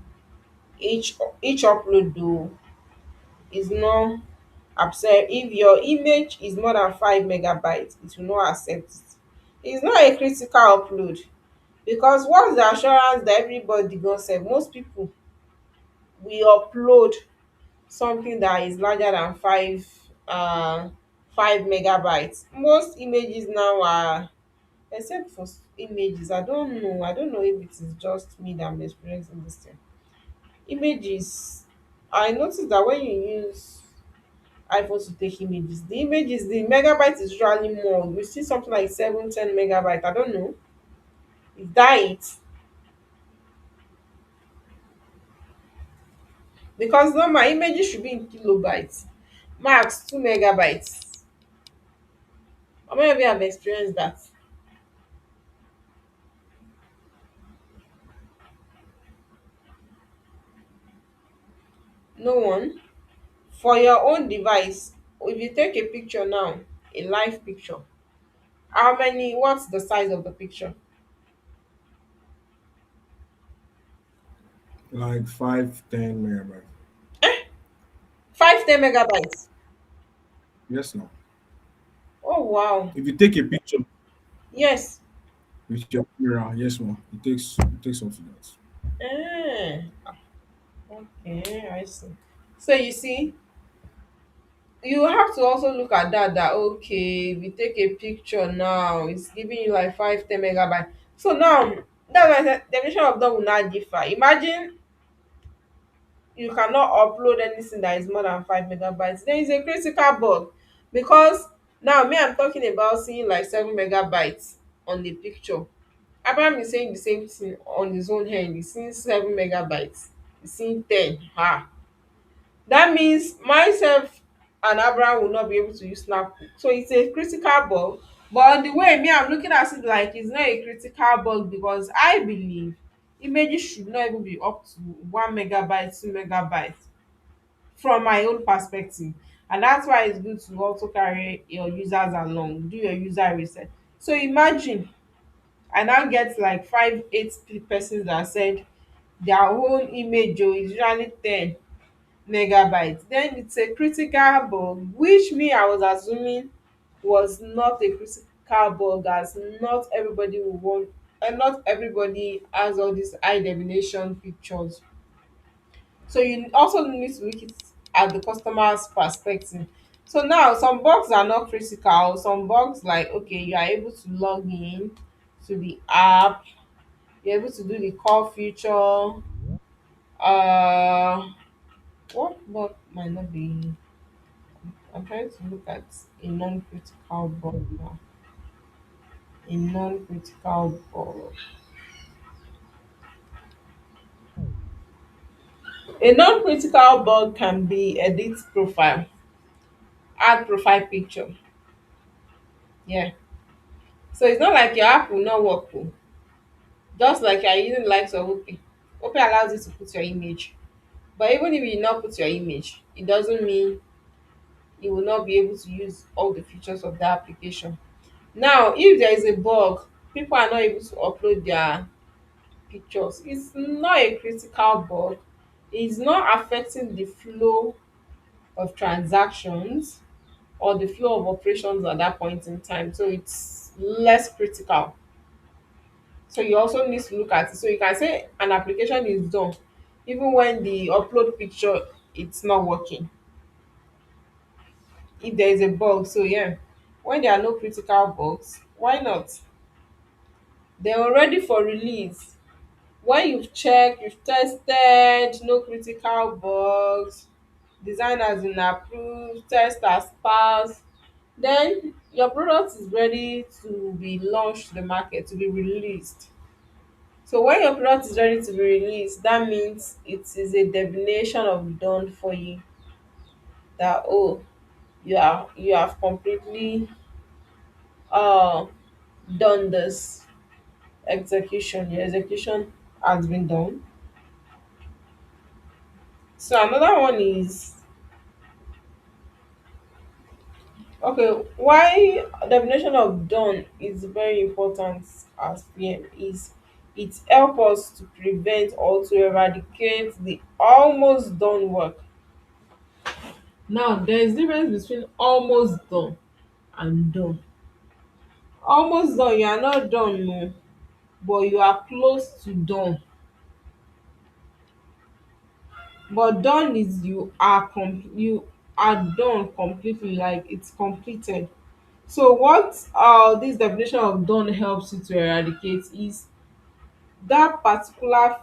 Each upload though is not accept. If your image is more than 5 megabytes, it will not accept it. It's not a critical upload because what's the assurance that everybody go save? Most people will upload something that is larger than 5 megabytes. Most images now are, except for images, I don't know if it is just me that I'm experiencing this thing. Images, I noticed that when you use iPhone to take images, the megabyte is usually more. You see something like 7, 10 megabyte. I don't know, is that it? Because normal images should be in kilobytes, max 2 megabytes. How many of you have experienced that? No one. For your own device, if you take a picture now, a live picture, what's the size of the picture? Like 5, 10 megabytes. 5, 10 megabytes. Yes, no. Oh wow. If you take a picture Yes. with your camera, yes, no. It takes up to that. Eh, okay, I see. So you see, you have to also look at that okay, if you take a picture now, it's giving you like 5, 10 megabytes. So now that's why I said definition of done will not differ. Imagine you cannot upload anything that is more than 5 megabytes, then it's a critical bug. Because now me, I'm talking about seeing like 7 megabytes on the picture. Abraham is saying the same thing on his own hand. He's seeing 7 megabytes, he's seeing 10. That means myself and Abraham will not be able to use Snap. So it's a critical bug. But on the way, me, I'm looking at it like it's not a critical bug, because I believe images should not even be up to 1 megabyte, 2 megabytes, from my own perspective. And that's why it's good to also carry your users along, do your user research. So imagine I now get like 5, 8 persons that said their own image is usually 10 megabytes, then it's a critical bug, which me, I was assuming was not a critical bug, as not everybody will want, and not everybody has all these high definition pictures. So you also need to look it at the customer's perspective. So now some bugs are not critical. Some bugs, like, okay, you are able to log in to the app, you're able to do the call feature. uh what bug might not be? I'm trying to look at a non-critical bug now. A non-critical bug. A non-critical bug can be edit profile, add profile picture. Yeah. So it's not like your app will not work. Oh. Just like you're using likes of OP. OP allows you to put your image. But even if you not put your image, it doesn't mean you will not be able to use all the features of that application. Now, if there is a bug, people are not able to upload their pictures, it's not a critical bug. It's not affecting the flow of transactions or the flow of operations at that point in time. So it's less critical. So you also need to look at it. So you can say an application is done even when the upload picture it's not working. If there is a bug, so yeah, when there are no critical bugs, why not? They're ready for release. When you've checked, you've tested, no critical bugs, design has been approved, test has passed, then your product is ready to be launched to the market, to be released. So when your product is ready to be released, that means it is a definition of done for you, that, oh, you have completely uh done this execution. Your execution has been done. So another one is, okay, why definition of done is very important as PM is it help us to prevent or to eradicate the almost done work. Now there is difference between almost done and done. Almost done, you are not done, no, but you are close to done. But done is you are done completely, like it's completed. So what this definition of done helps you to eradicate is that particular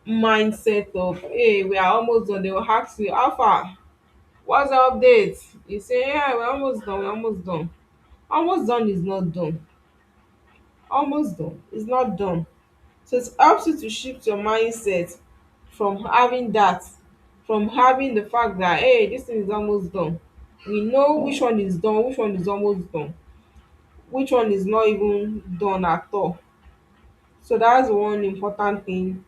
mindset of, hey, we are almost done. They will ask you, how far? What's the update? You say, yeah, we're almost done, we're almost done. Almost done is not done. Almost done is not done. So it helps you to shift your mindset from having that, from having the fact that, hey, this thing is almost done. We know which one is done, which one is almost done, which one is not even done at all. So that's one important thing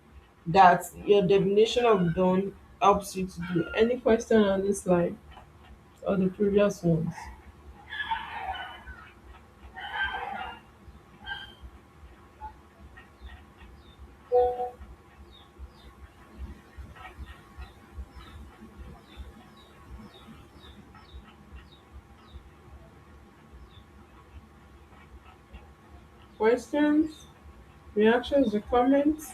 that your definition of done helps you to do. Any question on this line or the previous ones? Questions, reactions, or comments?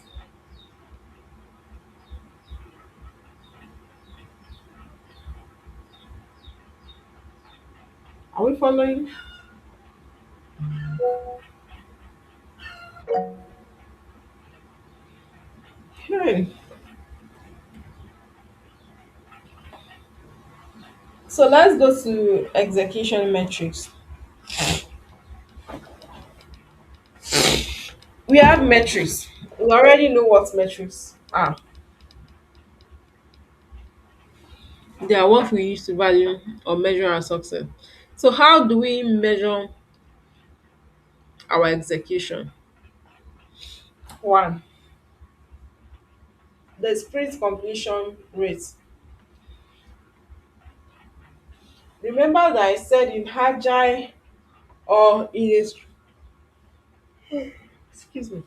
Are we following? Okay. So let's go to execution metrics. We have metrics. We already know what metrics are. They are what we use to value or measure our success. So how do we measure our execution? One, the sprint completion rate. Remember that I said in agile or in a excuse me.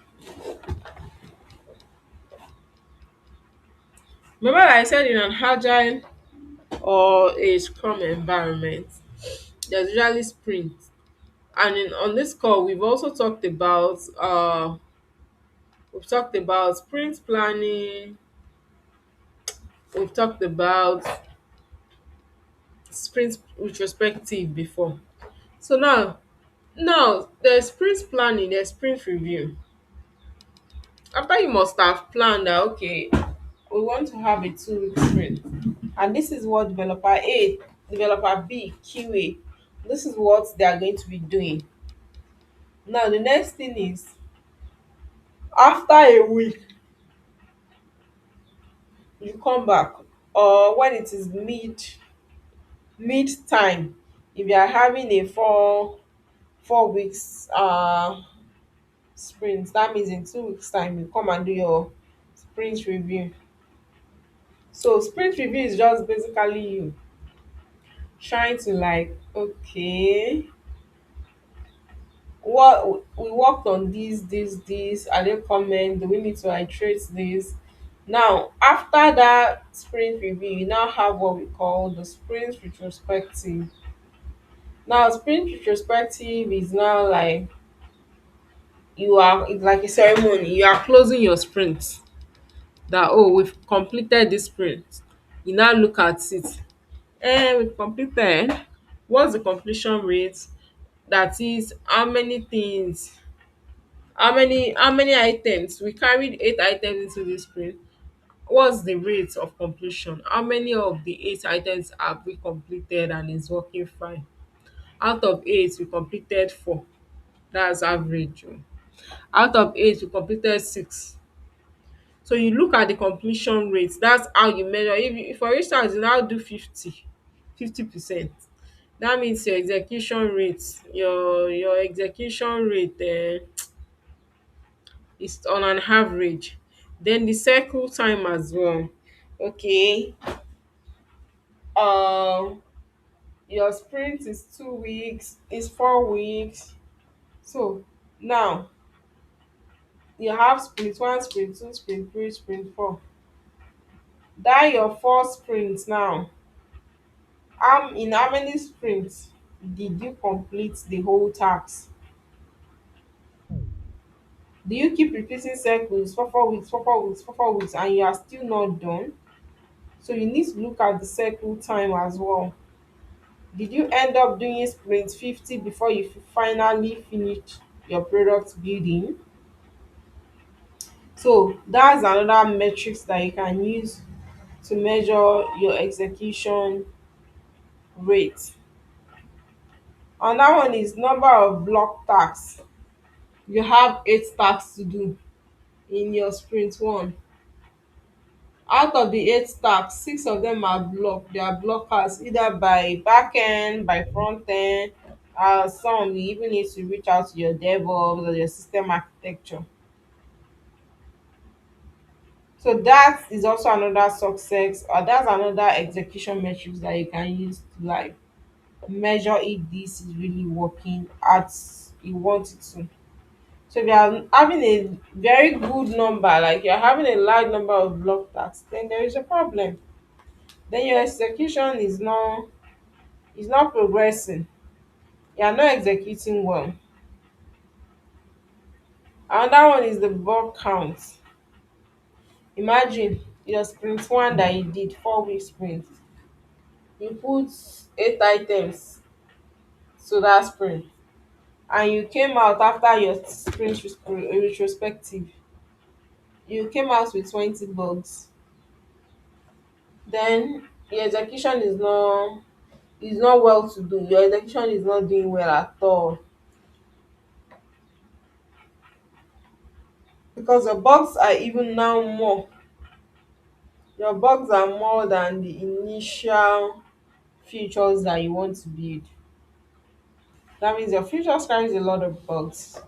Remember that I said in an agile or a scrum environment, there's usually sprint. And on this call, we've talked about sprint planning, we've talked about sprint retrospective before. So now there's sprint planning, there's sprint review. After you must have planned that, okay, we want to have a 2 week sprint, and this is what developer A, developer B, QA, this is what they are going to be doing. Now the next thing is, after a week you come back, or when it is mid time, if you are having a 4 weeks sprint, that means in 2 weeks time you come and do your sprint review. So sprint review is just basically you trying to, like, okay, what we worked on, this are there comment, do we need to iterate this? Now after that sprint review, you now have what we call the sprint retrospective. Now sprint retrospective is now like, it's like a ceremony, you are closing your sprint, that, oh, we've completed this sprint. You now look at it, we've completed. What's the completion rate? That is, how many things, how many items we carried, 8 items into this sprint. What's the rate of completion? How many of the 8 items have we completed and is working fine? Out of 8 we completed 4. That's average o. Out of 8 we completed 6. So you look at the completion rate, that's how you measure. If for instance you now do 50%, that means your execution rate, your execution rate is on an average. Then the cycle time as well. Okay, um your sprint is 2 weeks, is 4 weeks. So now you have sprint one, sprint two, sprint three, sprint four. That your first sprint now, in how many sprints did you complete the whole task? Do you keep repeating cycles for 4 weeks, for 4 weeks, for 4 weeks, and you are still not done? So you need to look at the cycle time as well. Did you end up doing sprint 50 before you finally finish your product building? So that's another metrics that you can use to measure your execution rate. Another one is number of block tasks. You have 8 tasks to do in your sprint one. Out of the 8 tasks, 6 of them are blocked. They are blockers, either by back end, by front end. Some you even need to reach out to your DevOps or your system architecture. So that is also another success, or that's another execution metrics that you can use to, like, measure if this is really working as you want it to. So if you are having a very good number, like you're having a large number of block tasks, then there is a problem. Then your execution is not progressing. You are not executing well. Another one is the bug count. Imagine your sprint one that you did 4 week sprint. You put 8 items to that sprint, and you came out after your sprint retrospective. You came out with 20 bugs. Then your execution is not is not well to do. Your execution is not doing well at all because your bugs are even now more. Your bugs are more than the initial features that you want to build. That means your features carries a lot of bugs.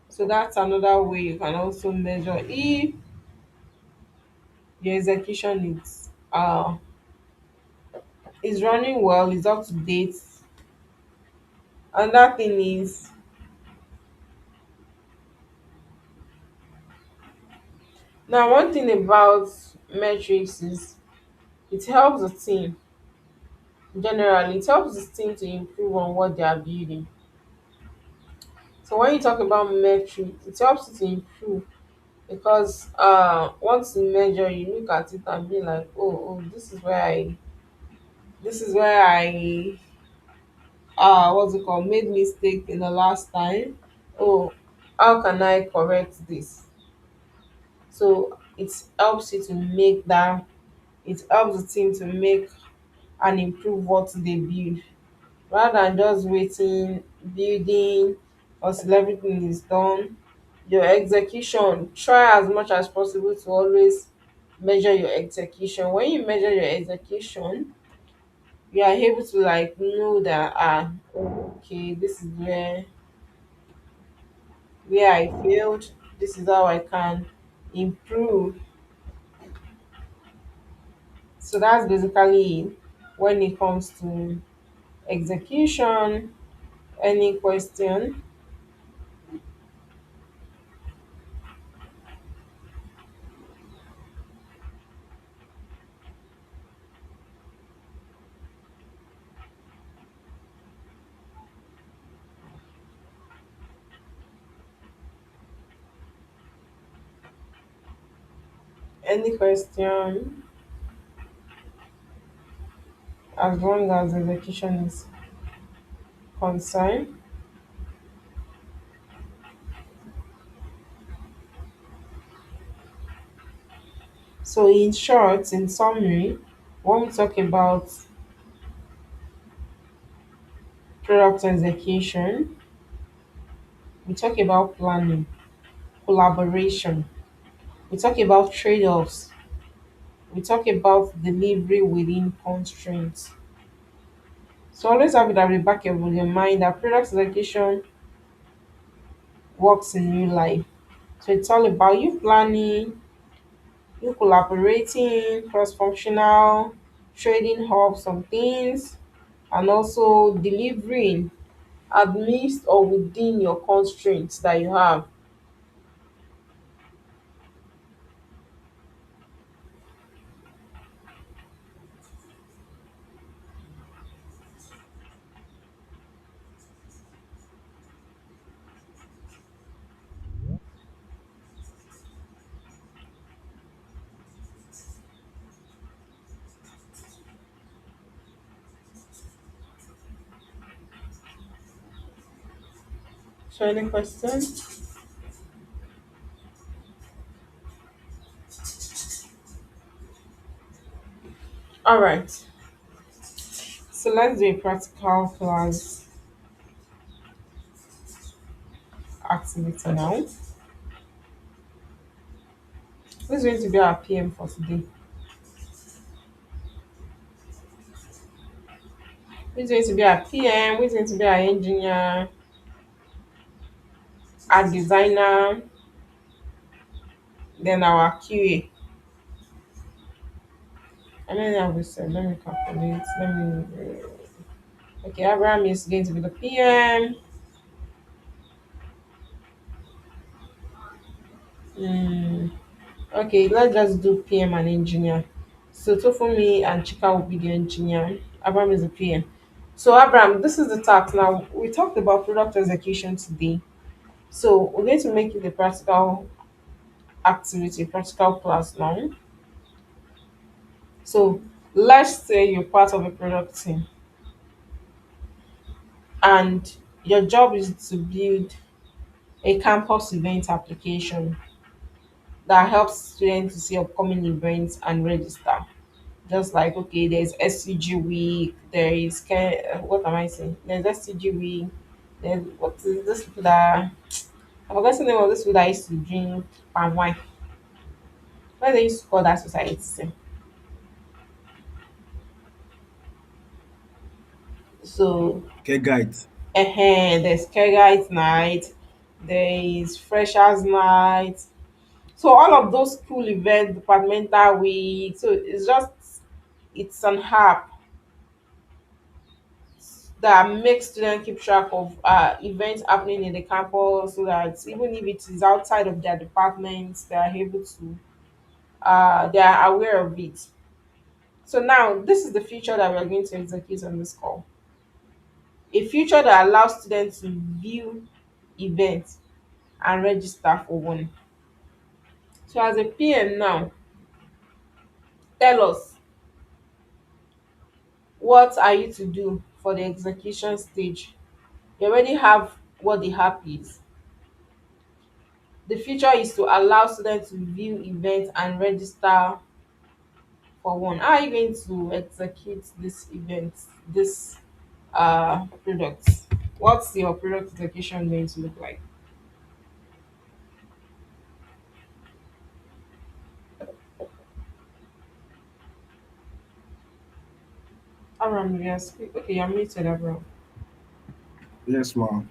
So that's another way you can also measure if your execution is running well, is up to date. Another thing is, now one thing about metrics is it helps the team. Generally, it helps the team to improve on what they are building. So when you talk about metrics, it helps you to improve because once you measure, you look at it and be like, oh, this is where I what's it called, made mistake in the last time. Oh, how can I correct this? So it helps you to make that, it helps the team to make and improve what they build rather than just waiting, building until everything is done. Your execution, try as much as possible to always measure your execution. When you measure your execution, you are able to like know that okay, this is where I failed, this is how I can improve. So that's basically it when it comes to execution. Any question? Any question as long as execution is concerned. So in short, in summary, when we talk about product execution, we talk about planning, collaboration, we talk about trade-offs, we talk about delivery within constraints. So always have it at the back of your mind that product execution works in real life. So it's all about you planning, you collaborating, cross-functional, trading off some things, and also delivering amidst or within your constraints that you have. So any questions? All right. So let's do a practical class activity now. Who's going to be our PM for today? Who's going to be our PM? Who's going to be our engineer, our designer, then our QA? And then I will say, let me calculate. Let me. Okay, Abraham is going to be the PM. Hmm. Okay, let's just do PM and engineer. So Tofumi and Chika will be the engineer. Abraham is the PM. So Abraham, this is the task. Now we talked about product execution today. So we're going to make it a practical activity, practical class now. So let's say you're part of a product team and your job is to build a campus event application that helps students to see upcoming events and register. Just like, okay, there's SCG week, there is what am I saying? There's SCG week. Then what is this people that I forgot the name of this people that used to drink palm wine. What they used to call that society? So Kegite. there's Kegite night, there is Freshers night. So all of those school events, departmental week. So it's an app that makes students keep track of events happening in the campus, so that even if it is outside of their departments, they are able to they are aware of it. So now this is the feature that we are going to execute on this call. A feature that allows students to view events and register for one. So as a PM now, tell us, what are you to do for the execution stage? You already have what the app is. The feature is to allow students to view events and register for one. How are you going to execute this event, this product? What's your product execution going to look like? Aram, yes. Okay, you're muted, Aram. Yes, ma'am.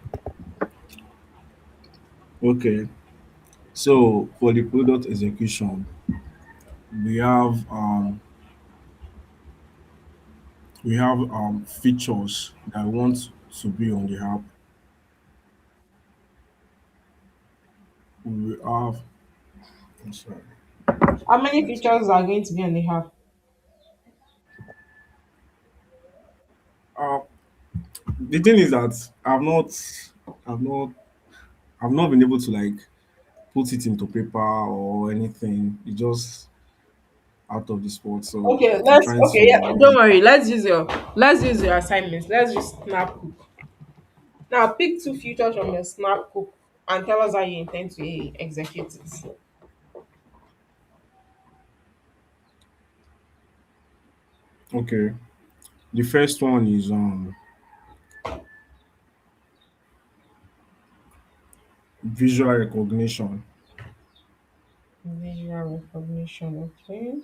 Okay. So for the product execution, we have um we have features that want to be on the app. We have I'm sorry. How many features are going to be on the app? Uh, the thing is that I've not I've not been able to like put it into paper or anything. It's just out of the spot. So Okay, I'm let's trying okay, yeah, to don't worry. Let's use your assignments. Let's use Snapcook. Now pick two features from your Snapcook and tell us how you intend to execute it. okay. The first one is visual recognition. Visual recognition, okay.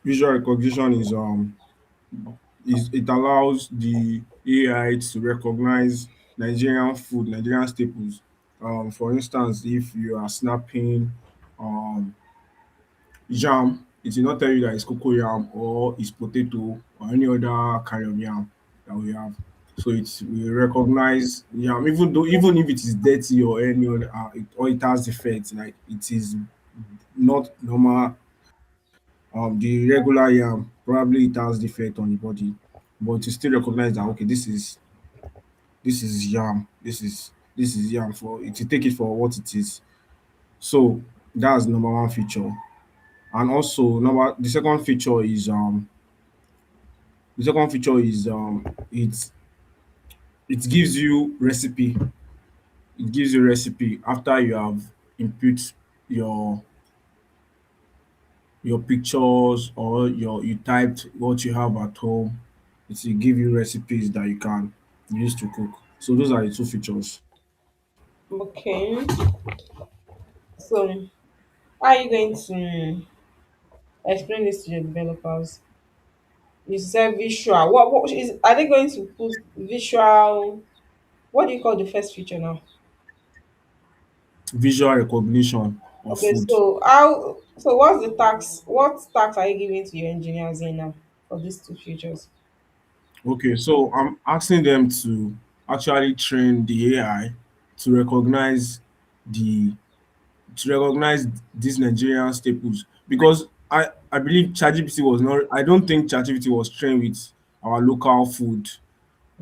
Visual recognition is it allows the AI to recognize Nigerian food, Nigerian staples. For instance, if you are snapping um yam, it will not tell you that it's cocoa yam or it's potato or any other kind of yam that we have. So it will recognize yam, even if it is dirty or any other or it has defects, like it is not normal. The regular yam probably it has defect on the body, but to still recognize that okay, this is yam, this is yam for it to take it for what it is. So that's number one feature. And also number the second feature is it gives you recipe. It gives you recipe after you have input your your pictures or you typed what you have at home. It will give you recipes that you can use to cook. So those are the two features. Okay. So how are you going to explain this to your developers? You said visual. What is are they going to put visual? What do you call the first feature now? Visual recognition of Okay, food. so what's the tax? What tax are you giving to your engineers in now for these two features? Okay, so I'm asking them to actually train the AI to recognize the to recognize these Nigerian staples because I believe ChatGPT was not. I don't think ChatGPT was trained with our local food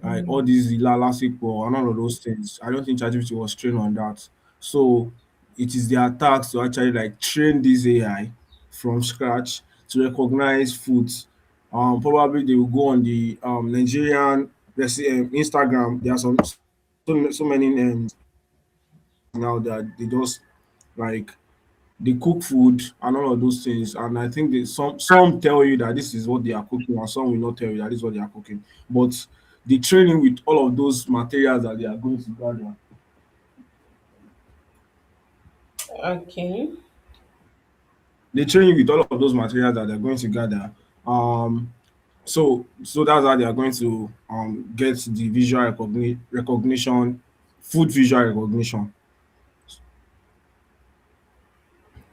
like all these Ilala Sequel and all of those things. I don't think ChatGPT was trained on that. So it is their task to actually like train this AI from scratch to recognize foods. Probably they will go on the Nigerian Instagram. There are so many now that they just like they cook food and all of those things. And I think some tell you that this is what they are cooking, and some will not tell you that this is what they are cooking. But the training with all of those materials that they are going to gather, Okay. the training with all of those materials that they're going to gather, um, so that's how they are going to get the recognition, food visual recognition,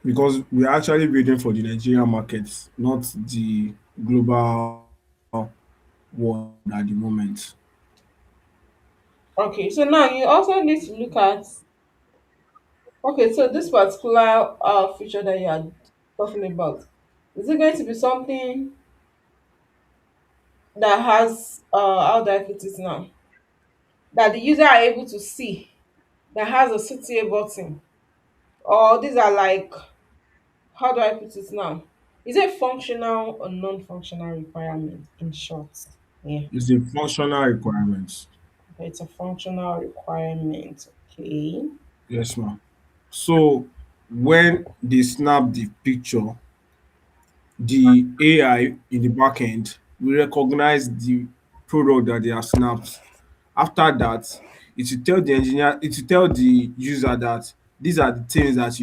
because we are actually building for the Nigerian market, not the global world at the moment. Okay. So now you also need to look at, okay, so this particular feature that you are talking about, is it going to be something that has how do I put it now? That the user are able to see, that has a CTA button, or these are like, how do I put it now? Is it functional or non-functional requirement in short? Yeah, It's a functional requirement. okay, it's a functional requirement. Okay. Yes, ma'am. So when they snap the picture, the AI in the back end will recognize the product that they have snapped. After that, it will tell the user that these are the things that